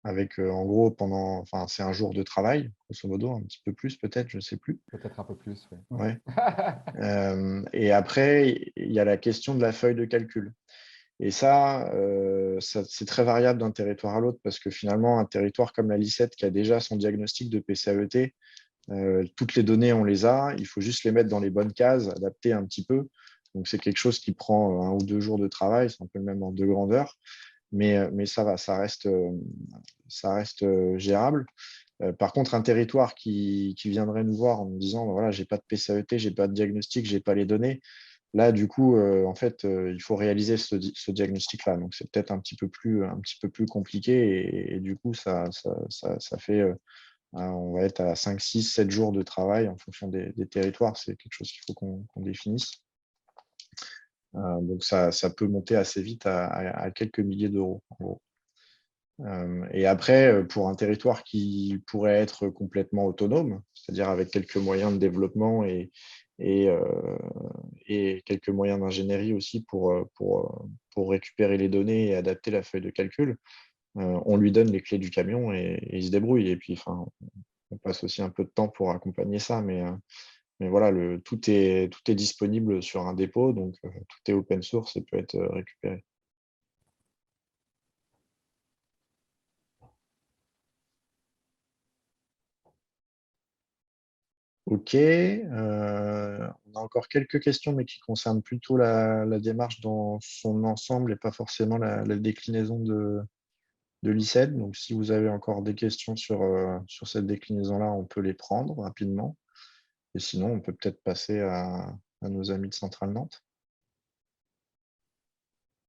avec, en gros, c'est un jour de travail, grosso modo, un petit peu plus peut-être, je ne sais plus. Peut-être un peu plus, oui. Ouais. Et après, il y a la question de la feuille de calcul. Et ça, c'est très variable d'un territoire à l'autre parce que finalement, un territoire comme la Licette qui a déjà son diagnostic de PCAET, toutes les données, on les a. Il faut juste les mettre dans les bonnes cases, adapter un petit peu. Donc, c'est quelque chose qui prend 1 ou 2 jours de travail. C'est un peu le même ordre de grandeur. Mais ça va, ça reste gérable. Par contre, un territoire qui viendrait nous voir en nous disant, voilà, j'ai pas de PCAET, j'ai pas de diagnostic, j'ai pas les données. Là, du coup, en fait, il faut réaliser ce diagnostic-là. Donc, c'est peut-être un petit peu plus compliqué. Et du coup, ça fait, on va être à 5, 6, 7 jours de travail en fonction des territoires. C'est quelque chose qu'il faut qu'on définisse. Donc, ça peut monter assez vite à quelques milliers d'euros, en gros. Et après, pour un territoire qui pourrait être complètement autonome, c'est-à-dire avec quelques moyens de développement et quelques moyens d'ingénierie aussi pour récupérer les données et adapter la feuille de calcul, on lui donne les clés du camion et il se débrouille. Et puis, on passe aussi un peu de temps pour accompagner ça, mais voilà, tout est disponible sur un dépôt, donc tout est open source et peut être récupéré. Ok, on a encore quelques questions, mais qui concernent plutôt la démarche dans son ensemble et pas forcément la déclinaison de l'ICED. Donc, si vous avez encore des questions sur cette déclinaison-là, on peut les prendre rapidement. Et sinon, on peut peut-être passer à nos amis de Centrale Nantes.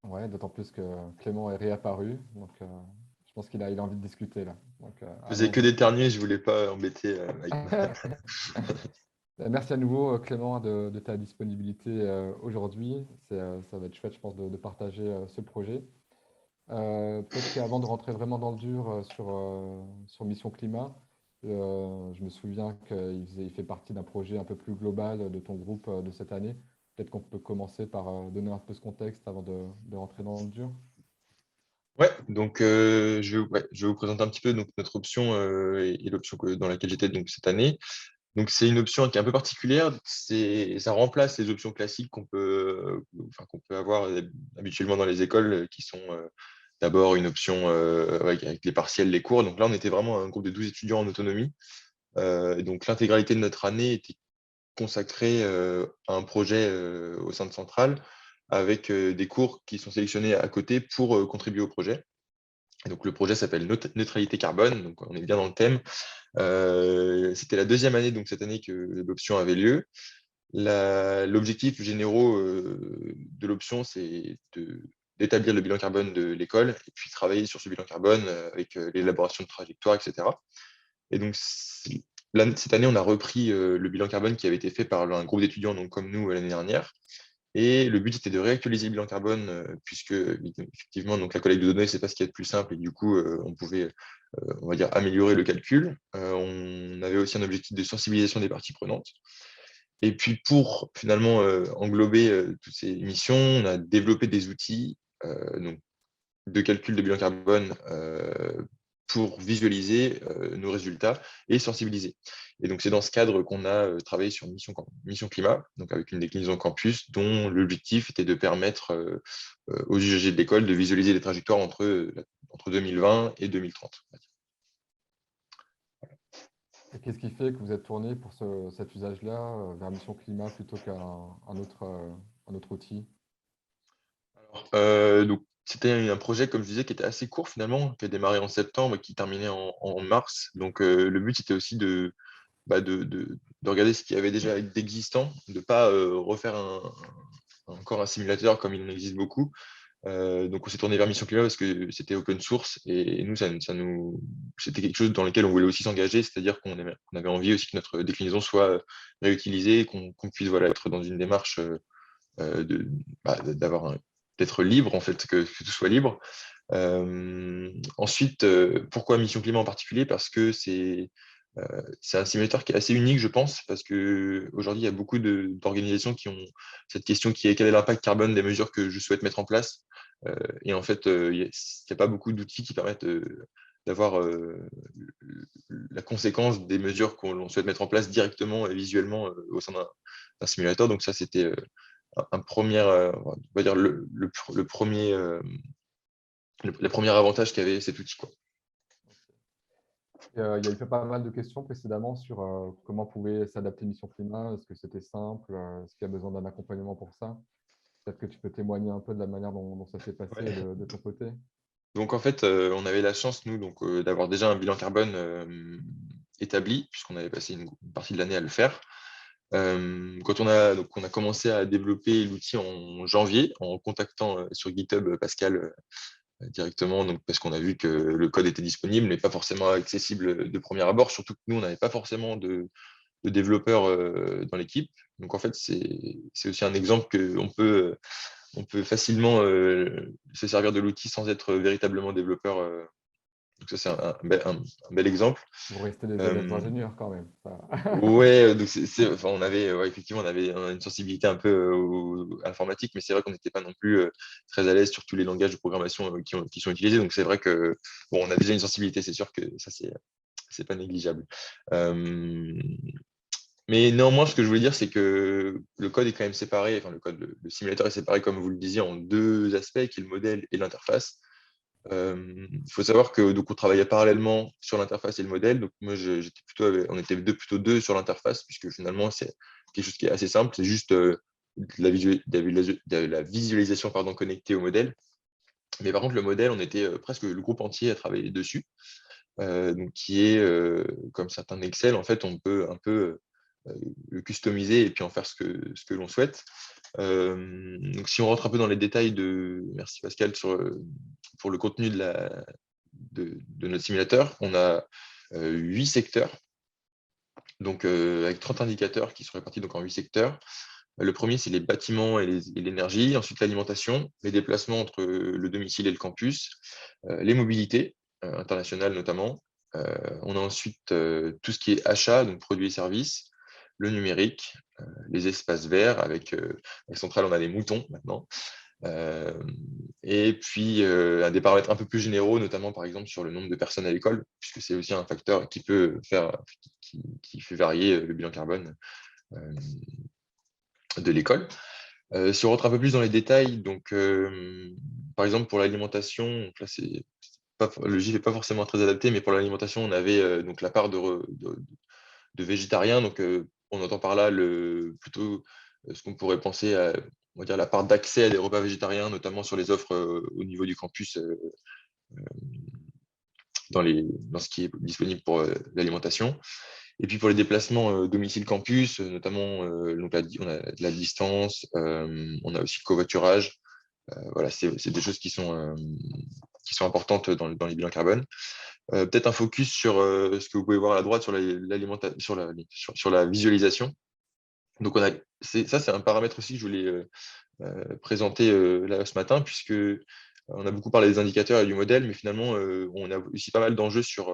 Ouais, d'autant plus que Clément est réapparu. Donc, je pense qu'il a envie de discuter là. Donc, Je faisais que d'éternuer, je ne voulais pas embêter Mike. Merci à nouveau, Clément, de ta disponibilité aujourd'hui. Ça va être chouette, je pense, de partager ce projet. Peut-être qu'avant de rentrer vraiment dans le dur sur Mission Climat, je me souviens qu'il fait partie d'un projet un peu plus global de ton groupe de cette année. Peut-être qu'on peut commencer par donner un peu ce contexte avant de rentrer dans le dur. Ouais, donc je vais vous présenter un petit peu donc, notre option et l'option dans laquelle j'étais donc, cette année. Donc, c'est une option qui est un peu particulière. Ça remplace les options classiques qu'on peut avoir habituellement dans les écoles, qui sont d'abord une option avec les partiels, les cours. Donc là, on était vraiment un groupe de 12 étudiants en autonomie. Et donc, l'intégralité de notre année était consacrée à un projet au sein de Centrale, avec des cours qui sont sélectionnés à côté pour contribuer au projet. Et donc, le projet s'appelle Neutralité carbone. Donc, on est bien dans le thème. C'était la 2e année, donc cette année, que l'option avait lieu. L'objectif généraux de l'option, c'est d'établir le bilan carbone de l'école et puis travailler sur ce bilan carbone avec l'élaboration de trajectoires, etc. Et donc, cette année, on a repris le bilan carbone qui avait été fait par un groupe d'étudiants donc, comme nous l'année dernière. Et le but était de réactualiser le bilan carbone, puisque effectivement, donc, la collecte de données, ce n'est pas ce qui est le plus simple, et du coup, on pouvait, on va dire, améliorer le calcul. On avait aussi un objectif de sensibilisation des parties prenantes. Et puis, pour finalement englober toutes ces missions, on a développé des outils donc, de calcul de bilan carbone pour visualiser nos résultats et sensibiliser. Et donc, c'est dans ce cadre qu'on a travaillé sur Mission Climat, donc avec une déclinaison campus, dont l'objectif était de permettre aux usagers de l'école de visualiser les trajectoires entre 2020 et 2030. Et qu'est-ce qui fait que vous êtes tourné pour cet usage-là vers Mission Climat plutôt qu'un autre outil? Donc, c'était un projet, comme je disais, qui était assez court finalement, qui a démarré en septembre et qui terminait en mars. Donc, le but, c'était aussi de regarder ce qu'il y avait déjà d'existant, de ne pas refaire encore un simulateur comme il en existe beaucoup, Donc, on s'est tourné vers Mission Climat parce que c'était open source et nous, c'était quelque chose dans lequel on voulait aussi s'engager, c'est-à-dire qu'on avait envie aussi que notre déclinaison soit réutilisée, qu'on puisse être dans une démarche d'être libre, en fait, que tout soit libre. Ensuite, pourquoi Mission Climat en particulier? Parce que c'est un simulateur qui est assez unique, je pense, parce qu'aujourd'hui, il y a beaucoup d'organisations qui ont cette question qui est quel est l'impact carbone des mesures que je souhaite mettre en place. Et en fait, il n'y a pas beaucoup d'outils qui permettent d'avoir la conséquence des mesures qu'on souhaite mettre en place directement et visuellement au sein d'un simulateur. Donc ça, c'était un premier, on va dire le premier, le premier avantage qu'avait cet outil, quoi. Il y a eu pas mal de questions précédemment sur comment pouvait s'adapter Mission Climat. Est-ce que c'était simple? Est-ce qu'il y a besoin d'un accompagnement pour ça? Peut-être que tu peux témoigner un peu de la manière dont ça s'est passé Ouais. de ton côté. Donc en fait, on avait la chance, nous, d'avoir déjà un bilan carbone établi, puisqu'on avait passé une partie de l'année à le faire. Quand on a commencé à développer l'outil en janvier, en contactant sur GitHub Pascal directement, donc, parce qu'on a vu que le code était disponible, mais pas forcément accessible de premier abord, surtout que nous, on n'avait pas forcément de développeurs dans l'équipe. Donc en fait, c'est aussi un exemple qu'on peut facilement se servir de l'outil sans être véritablement développeur. Donc ça, c'est un bel exemple. Vous restez des honnêtes ingénieurs quand même. Ouais, donc enfin, on avait effectivement on avait une sensibilité un peu à l'informatique, mais c'est vrai qu'on n'était pas non plus très à l'aise sur tous les langages de programmation qui sont utilisés. Donc c'est vrai que bon, on a déjà une sensibilité, c'est sûr que ça c'est pas négligeable. Mais néanmoins, ce que je voulais dire, c'est que le code est quand même séparé, enfin le simulateur est séparé, comme vous le disiez, en deux aspects, qui est le modèle et l'interface. Il faut savoir que donc, on travaillait parallèlement sur l'interface et le modèle. Donc moi, on était plutôt deux sur l'interface, puisque finalement, c'est quelque chose qui est assez simple. C'est juste la visualisation connectée au modèle. Mais par contre, le modèle, on était presque le groupe entier à travailler dessus. Donc qui est, comme certains Excel, en fait, on peut un peu le customiser et puis en faire ce que l'on souhaite. Donc, si on rentre un peu dans les détails merci Pascal, pour le contenu de notre simulateur, on a 8 secteurs, donc avec 30 indicateurs qui sont répartis donc, en 8 secteurs. Le premier, c'est les bâtiments et l'énergie, ensuite l'alimentation, les déplacements entre le domicile et le campus, les mobilités internationales notamment. On a ensuite tout ce qui est achat, donc produits et services, le numérique, les espaces verts, avec centrale, on a les moutons maintenant. Et puis, des paramètres un peu plus généraux, notamment par exemple sur le nombre de personnes à l'école, puisque c'est aussi un facteur qui fait varier le bilan carbone de l'école. Si on rentre un peu plus dans les détails, donc par exemple pour l'alimentation, là le GIF n'est pas forcément très adapté, mais pour l'alimentation, on avait donc la part de végétariens. Donc on entend par là plutôt ce qu'on pourrait penser à, on va dire, la part d'accès à des repas végétariens, notamment sur les offres au niveau du campus dans ce qui est disponible pour l'alimentation. Et puis pour les déplacements domicile-campus, notamment donc on a de la distance, on a aussi le covoiturage. Voilà, c'est des choses qui sont importantes dans les bilans carbone. Peut-être un focus sur ce que vous pouvez voir à la droite sur la visualisation. Donc ça, c'est un paramètre aussi que je voulais présenter là ce matin, puisque on a beaucoup parlé des indicateurs et du modèle, mais finalement, on a aussi pas mal d'enjeux sur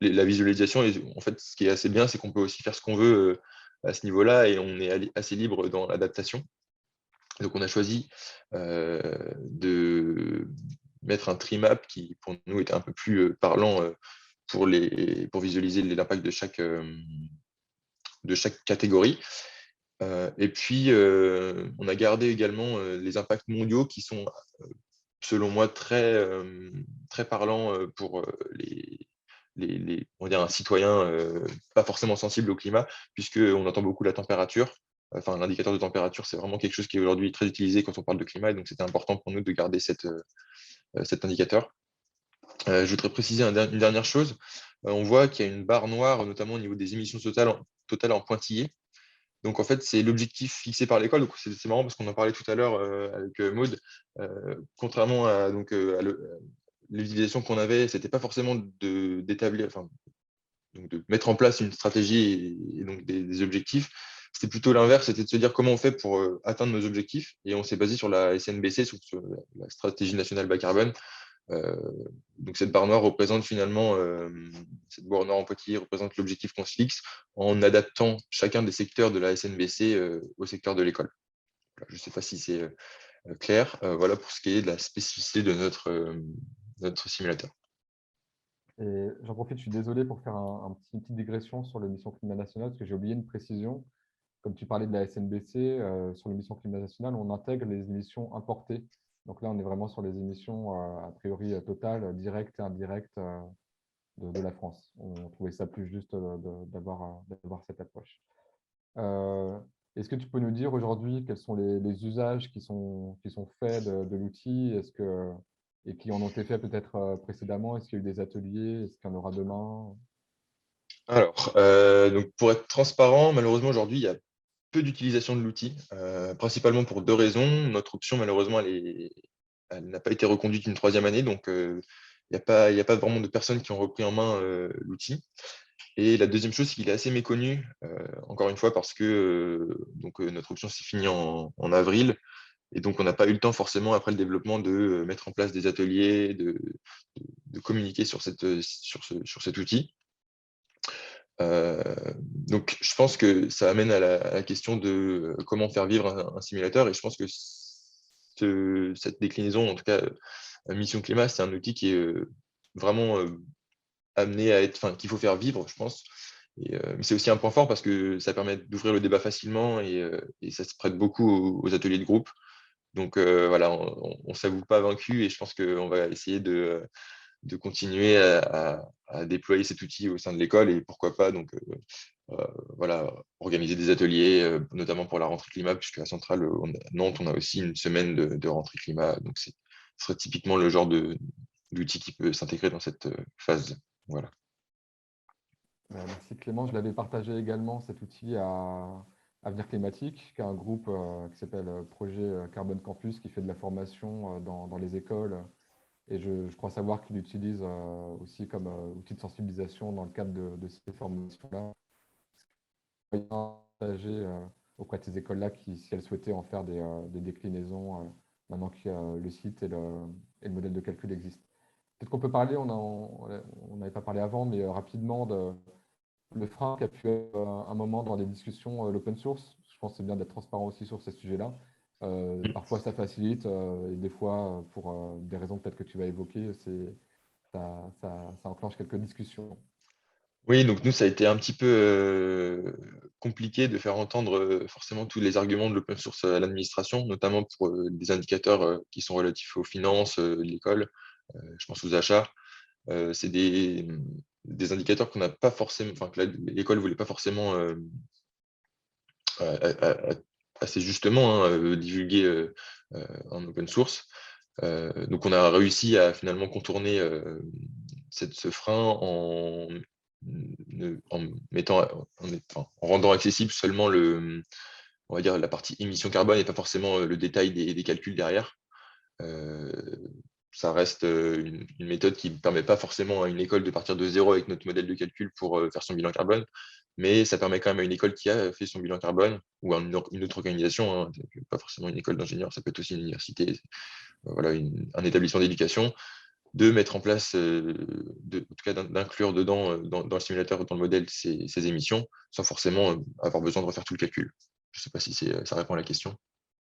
la visualisation. Et en fait, ce qui est assez bien, c'est qu'on peut aussi faire ce qu'on veut à ce niveau-là, et on est assez libre dans l'adaptation. Donc, on a choisi de mettre un tree map qui, pour nous, était un peu plus parlant pour visualiser l'impact de chaque catégorie. Et puis, on a gardé également les impacts mondiaux qui sont, selon moi, très, très parlants pour on va dire un citoyen pas forcément sensible au climat, puisqu'on entend beaucoup la température. Enfin, l'indicateur de température, c'est vraiment quelque chose qui est aujourd'hui très utilisé quand on parle de climat, et donc c'était important pour nous de garder cet indicateur. Je voudrais préciser une dernière chose. On voit qu'il y a une barre noire, notamment au niveau des émissions totales en pointillé. Donc, en fait, c'est l'objectif fixé par l'école. Donc, c'est marrant parce qu'on en parlait tout à l'heure avec Maud. Contrairement à, l'utilisation qu'on avait, ce n'était pas forcément d'établir, enfin, donc de mettre en place une stratégie et donc des objectifs. C'était plutôt l'inverse, c'était de se dire comment on fait pour atteindre nos objectifs. Et on s'est basé sur la SNBC, sur la stratégie nationale bas carbone. Donc cette barre noire représente finalement, cette barre noire en pointillé représente l'objectif qu'on se fixe en adaptant chacun des secteurs de la SNBC au secteur de l'école. Voilà, je ne sais pas si c'est clair. Voilà pour ce qui est de la spécificité de notre simulateur. Et j'en profite, je suis désolé pour faire une petite digression sur l'émission Climat National, parce que j'ai oublié une précision. Comme tu parlais de la SNBC, sur l'émission Climat National, on intègre les émissions importées. Donc là, on est vraiment sur les émissions a priori totales, directes et indirectes de la France. On trouvait ça plus juste d'avoir cette approche. Est-ce que tu peux nous dire aujourd'hui quels sont les usages qui sont faits de l'outil? Et qui en ont été faits peut-être précédemment? Est-ce qu'il y a eu des ateliers? Est-ce qu'il y en aura demain? Alors, donc pour être transparent, malheureusement aujourd'hui, il y a peu d'utilisation de l'outil, principalement pour deux raisons. Notre option, malheureusement, elle n'a pas été reconduite une troisième année, donc il n'y a pas vraiment de personnes qui ont repris en main l'outil. Et la deuxième chose, c'est qu'il est assez méconnu, encore une fois, parce que notre option s'est finie en avril, et donc on n'a pas eu le temps forcément, après le développement, de mettre en place des ateliers, de communiquer sur cet outil. Donc, je pense que ça amène à la question de comment faire vivre un simulateur. Et je pense que cette déclinaison, en tout cas, Mission Climat, c'est un outil qui est vraiment amené à être, enfin, qu'il faut faire vivre, je pense. Mais c'est aussi un point fort parce que ça permet d'ouvrir le débat facilement et ça se prête beaucoup aux ateliers de groupe. Donc voilà, on ne s'avoue pas vaincu et je pense qu'on va essayer de continuer à déployer cet outil au sein de l'école et pourquoi pas donc voilà, organiser des ateliers, notamment pour la rentrée climat, puisque à Centrale, Nantes, on a aussi une semaine de rentrée climat. Donc, ce serait typiquement le genre d'outil qui peut s'intégrer dans cette phase. Voilà. Merci Clément. Je l'avais partagé également, cet outil à Avenir Climatique, qui est un groupe qui s'appelle Projet Carbone Campus, qui fait de la formation dans les écoles. Et je crois savoir qu'il l'utilise aussi comme outil de sensibilisation dans le cadre de ces formations-là. Partager auprès de ces écoles-là si elles souhaitaient en faire des déclinaisons maintenant que le site et le modèle de calcul existent. Peut-être qu'on peut parler, on n'avait pas parlé avant, mais rapidement, le frein qui a pu être un moment dans les discussions l'open source. Je pense que c'est bien d'être transparent aussi sur ces sujets-là. Parfois, ça facilite et des fois, pour des raisons peut-être que tu vas évoquer, ça enclenche quelques discussions. Oui, donc nous, ça a été un petit peu compliqué de faire entendre forcément tous les arguments de l'open source à l'administration, notamment pour des indicateurs qui sont relatifs aux finances de l'école, je pense aux achats. C'est des indicateurs qu'on n'a pas forcément, enfin que l'école ne voulait pas forcément assez justement divulguer en open source. Donc on a réussi à finalement contourner ce frein en rendant accessible seulement on va dire la partie émission carbone et pas forcément le détail des calculs derrière. Ça reste une méthode qui ne permet pas forcément à une école de partir de zéro avec notre modèle de calcul pour faire son bilan carbone, mais ça permet quand même à une école qui a fait son bilan carbone ou à une autre organisation, hein, pas forcément une école d'ingénieurs, ça peut être aussi une université, voilà, un établissement d'éducation, de mettre en place, en tout cas d'inclure dedans, dans le simulateur, dans le modèle, ces émissions, sans forcément avoir besoin de refaire tout le calcul. Je ne sais pas si ça répond à la question.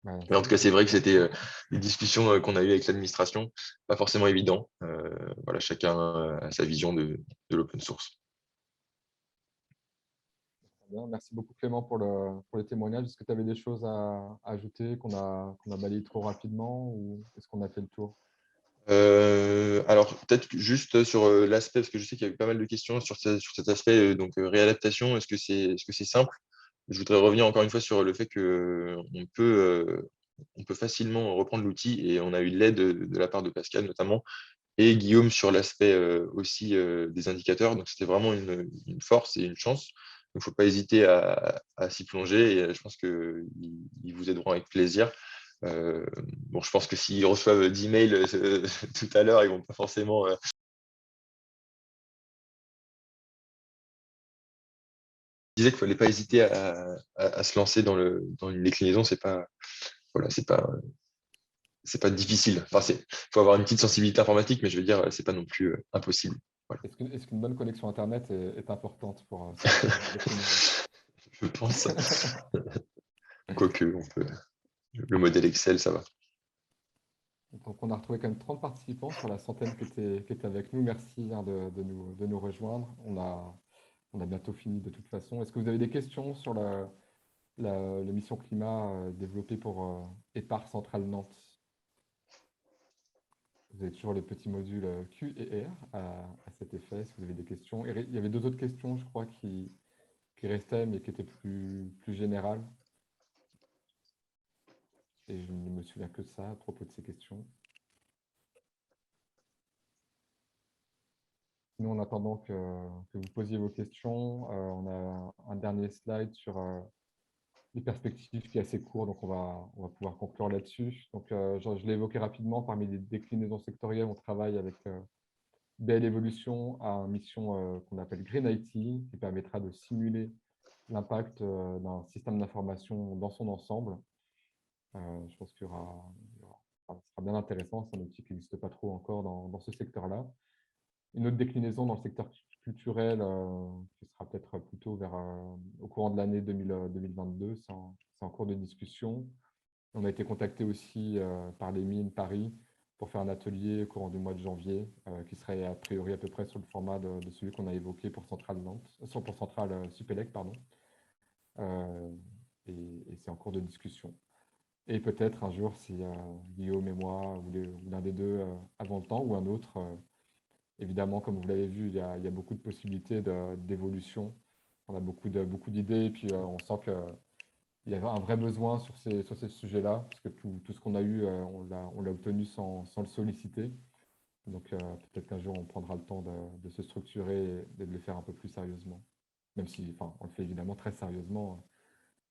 Ouais, Mais en tout cas, c'est vrai que c'était des discussions qu'on a eues avec l'administration, pas forcément évident. Voilà, chacun a sa vision de l'open source. bien. Merci beaucoup Clément pour le témoignage. Est-ce que tu avais des choses à ajouter qu'on a balayé trop rapidement ou est-ce qu'on a fait le tour? Alors, peut-être juste sur l'aspect, parce que je sais qu'il y a eu pas mal de questions sur cet aspect, réadaptation, est-ce que c'est simple? Je voudrais revenir encore une fois sur le fait qu'on peut facilement reprendre l'outil et on a eu l'aide de la part de Pascal notamment et Guillaume sur l'aspect aussi des indicateurs. Donc, c'était vraiment une force et une chance il ne faut pas hésiter à s'y plonger et je pense qu'ils vous aideront avec plaisir. Bon, je pense que s'ils reçoivent 10 mails tout à l'heure, ils ne vont pas forcément… Je disais qu'il ne fallait pas hésiter à se lancer dans une déclinaison. Voilà, c'est pas difficile. Enfin, faut avoir une petite sensibilité informatique, mais je veux dire, c'est pas non plus impossible. Voilà. Est-ce qu'une bonne connexion Internet est importante pour se lancer dans la déclinaison? Je pense. Quoique, le modèle Excel, ça va. Donc, on a retrouvé quand même 30 participants sur la centaine qui était avec nous. Merci de nous rejoindre. On a bientôt fini de toute façon. Est-ce que vous avez des questions sur la mission climat développée pour EPAR Centrale Nantes? Vous avez toujours les petits modules Q et R à cet effet. Est-ce que vous avez des questions? Il y avait 2 autres questions, je crois, qui restaient, mais qui étaient plus générales. Et je ne me souviens que de ça à propos de ces questions. Nous, en attendant que vous posiez vos questions, on a un dernier slide sur les perspectives qui est assez court, donc on va pouvoir conclure là-dessus. Donc, je l'ai évoqué rapidement, parmi les déclinaisons sectorielles, on travaille avec BL Evolution à une mission qu'on appelle Green IT, qui permettra de simuler l'impact d'un système d'information dans son ensemble. Je pense qu'il ça sera bien intéressant, c'est un outil qui n'existe pas trop encore dans ce secteur-là. Une autre déclinaison dans le secteur culturel qui sera peut-être plutôt au courant de l'année 2022, c'est en cours de discussion. On a été contacté aussi par les mines Paris pour faire un atelier au courant du mois de janvier qui serait a priori à peu près sur le format de celui qu'on a évoqué pour Centrale Nantes, pour Centrale Supélec, pardon. Et c'est en cours de discussion. Et peut-être un jour, si Guillaume et moi, ou l'un des deux avant le temps, ou un autre, évidemment, comme vous l'avez vu, il y a beaucoup de possibilités d'évolution. On a beaucoup d'idées, et puis on sent qu'il y avait un vrai besoin sur ces sujets-là, parce que tout ce qu'on a eu, on l'a obtenu sans le solliciter. Donc peut-être qu'un jour, on prendra le temps de se structurer et de le faire un peu plus sérieusement. Même si, enfin, on le fait évidemment très sérieusement,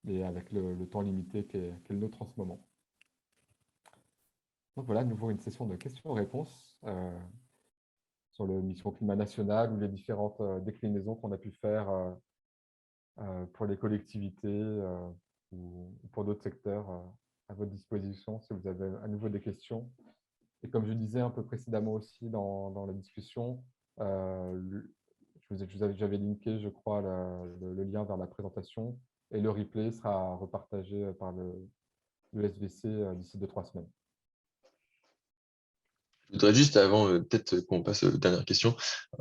mais avec le temps limité qu'est le nôtre en ce moment. Donc voilà, à nouveau une session de questions-réponses sur le mission climat national ou les différentes déclinaisons qu'on a pu faire pour les collectivités ou pour d'autres secteurs à votre disposition si vous avez à nouveau des questions. Et comme je disais un peu précédemment aussi dans la discussion, j'avais linké, je crois, le lien vers la présentation et le replay sera repartagé par le SVC d'ici 2-3 semaines. Je voudrais juste, avant peut-être qu'on passe aux dernières questions,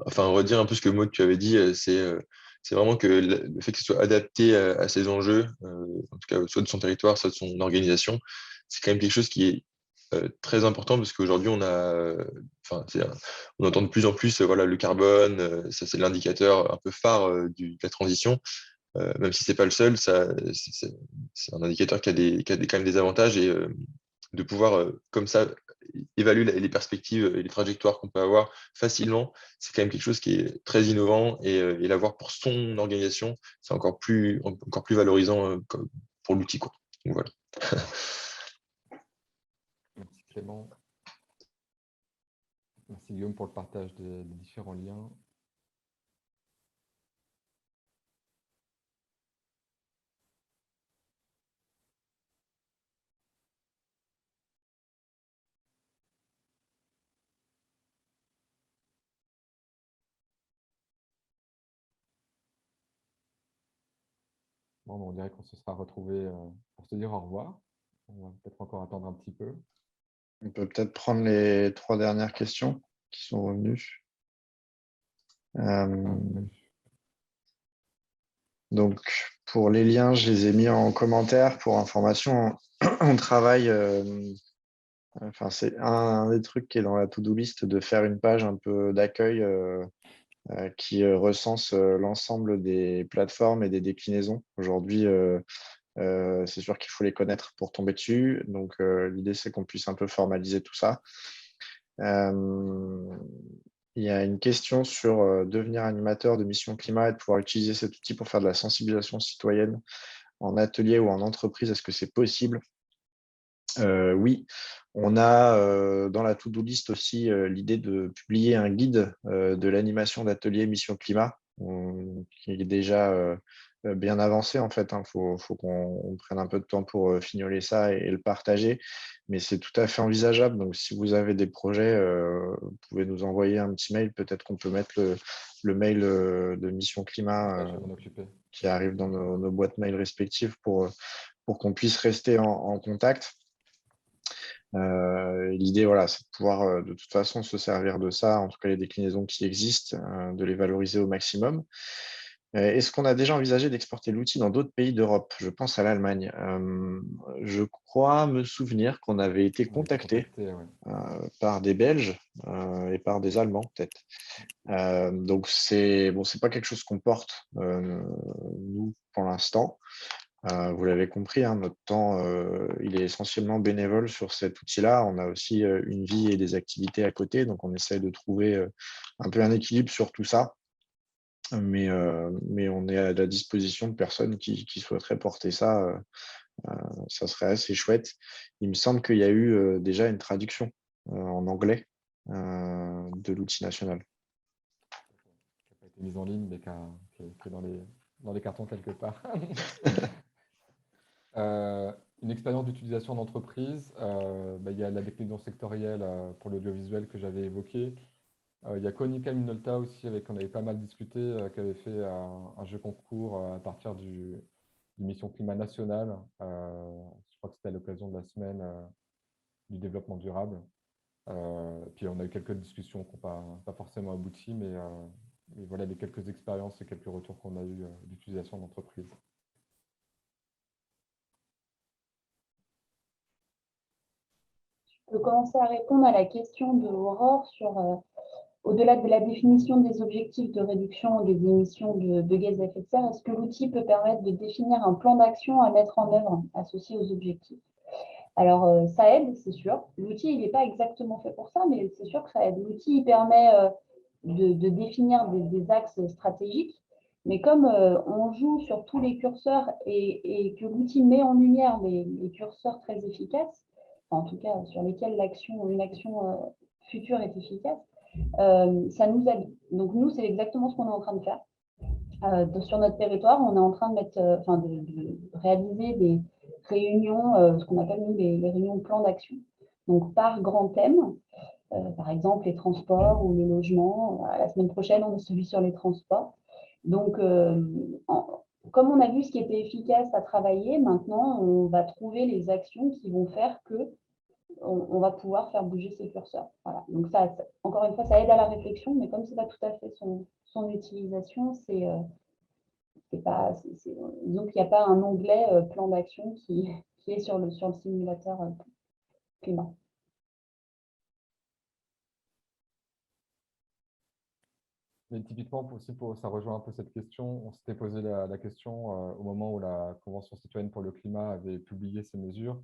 enfin redire un peu ce que Maud tu avais dit, c'est vraiment que le fait que ce soit adapté à ses enjeux, en tout cas soit de son territoire, soit de son organisation, c'est quand même quelque chose qui est très important parce qu'aujourd'hui on entend de plus en plus voilà, le carbone, ça c'est l'indicateur un peu phare de la transition. Même si c'est pas le seul, c'est un indicateur qui a quand même des avantages et de pouvoir comme ça évaluer les perspectives et les trajectoires qu'on peut avoir facilement, c'est quand même quelque chose qui est très innovant et l'avoir pour son organisation, c'est encore plus valorisant pour l'outil. Donc, voilà. Merci Clément. Merci Guillaume pour le partage des différents liens. Bon, on dirait qu'on se sera retrouvés pour se dire au revoir. On va peut-être encore attendre un petit peu. On peut peut-être prendre les 3 dernières questions qui sont revenues. Donc, pour les liens, je les ai mis en commentaire pour information. On travaille, c'est un des trucs qui est dans la to-do list de faire une page un peu d'accueil qui recense l'ensemble des plateformes et des déclinaisons. Aujourd'hui, c'est sûr qu'il faut les connaître pour tomber dessus. Donc, l'idée, c'est qu'on puisse un peu formaliser tout ça. Il y a une question sur devenir animateur de Mission Climat et de pouvoir utiliser cet outil pour faire de la sensibilisation citoyenne en atelier ou en entreprise. Est-ce que c'est possible? Oui, on a dans la to-do list aussi l'idée de publier un guide de l'animation d'atelier Mission Climat, qui est déjà bien avancé en fait. Il faut qu'on prenne un peu de temps pour fignoler ça et le partager, mais c'est tout à fait envisageable. Donc, si vous avez des projets, vous pouvez nous envoyer un petit mail. Peut-être qu'on peut mettre le mail de Mission Climat Je vais m'en occuper. qui arrive dans nos boîtes mail respectives pour qu'on puisse rester en contact. L'idée, voilà, c'est de pouvoir de toute façon se servir de ça, en tout cas les déclinaisons qui existent, de les valoriser au maximum. Est-ce qu'on a déjà envisagé d'exporter l'outil dans d'autres pays d'Europe? Je pense à l'Allemagne. Je crois me souvenir qu'on avait été contacté Ouais. par des Belges et par des Allemands, peut-être. Donc, c'est pas quelque chose qu'on porte, nous, pour l'instant. Vous l'avez compris, hein, notre temps, il est essentiellement bénévole sur cet outil-là. On a aussi une vie et des activités à côté, donc on essaie de trouver un peu un équilibre sur tout ça. Mais on est à la disposition de personnes qui souhaiteraient porter ça. Ça serait assez chouette. Il me semble qu'il y a eu déjà une traduction en anglais de l'outil national. Qui n'a pas été mise en ligne, mais qui est dans les cartons quelque part. Une expérience d'utilisation d'entreprise, il y a la déclinaison sectorielle pour l'audiovisuel que j'avais évoquée. Il y a Konica Minolta aussi, avec qui on avait pas mal discuté, qui avait fait un jeu concours à partir d'une mission climat nationale. Je crois que c'était à l'occasion de la semaine du développement durable. Puis on a eu quelques discussions qui n'ont pas forcément abouti, mais voilà les quelques expériences et quelques retours qu'on a eu d'utilisation d'entreprise. Je peux commencer à répondre à la question de Aurore sur, au-delà de la définition des objectifs de réduction des émissions de gaz à effet de serre, est-ce que l'outil peut permettre de définir un plan d'action à mettre en œuvre associé aux objectifs? Alors, ça aide, c'est sûr. L'outil, il n'est pas exactement fait pour ça, mais c'est sûr que ça aide. L'outil, il permet de définir des axes stratégiques, mais comme on joue sur tous les curseurs et que l'outil met en lumière les curseurs très efficaces, en tout cas sur lesquels une action future est efficace, ça nous aide. Donc nous, c'est exactement ce qu'on est en train de faire. Sur notre territoire, on est en train de réaliser des réunions, ce qu'on appelle nous les réunions de plan d'action. Donc par grand thème, par exemple les transports ou les logements. La semaine prochaine, on est celui sur les transports. Donc, comme on a vu ce qui était efficace à travailler, maintenant, on va trouver les actions qui vont faire que on va pouvoir faire bouger ces curseurs. Voilà. Donc, ça, encore une fois, ça aide à la réflexion, mais comme ce n'est pas tout à fait son utilisation, disons qu'il n'y a pas un onglet plan d'action qui est sur le simulateur climat. Mais typiquement, ça rejoint un peu cette question. On s'était posé la question au moment où la Convention citoyenne pour le climat avait publié ses mesures,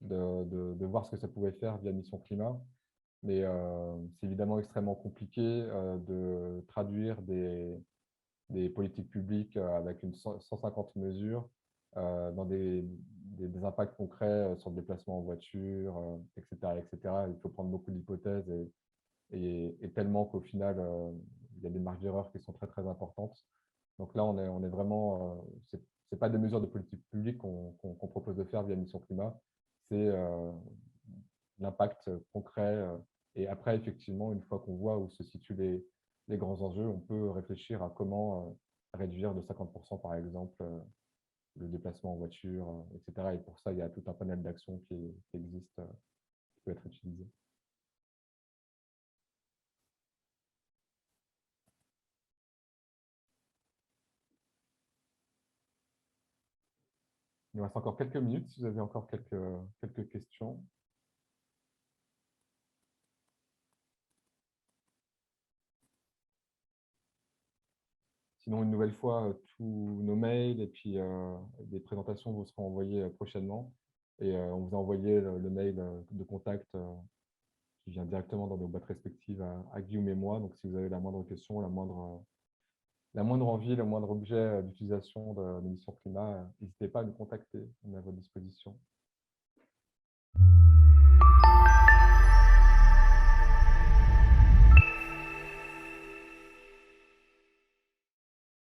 de voir ce que ça pouvait faire via Mission Climat. Mais c'est évidemment extrêmement compliqué de traduire des politiques publiques avec 150 mesures dans des impacts concrets sur le déplacement en voiture, etc., etc. Il faut prendre beaucoup d'hypothèses et tellement qu'au final, il y a des marges d'erreur qui sont très, très importantes. Donc là, on est vraiment, c'est pas des mesures de politique publique qu'on propose de faire via Mission Climat, c'est l'impact concret. Et après, effectivement, une fois qu'on voit où se situent les grands enjeux, on peut réfléchir à comment réduire de 50%, par exemple, le déplacement en voiture, etc. Et pour ça, il y a tout un panel d'actions qui existe, qui peut être utilisé. Il nous reste encore quelques minutes si vous avez encore quelques questions. Sinon, une nouvelle fois, tous nos mails et puis des présentations vous seront envoyées prochainement. Et on vous a envoyé le mail de contact qui vient directement dans nos boîtes respectives à Guillaume et moi. Donc, si vous avez la moindre question, la moindre envie, le moindre objet d'utilisation de l'émission Climat, n'hésitez pas à nous contacter. On est à votre disposition.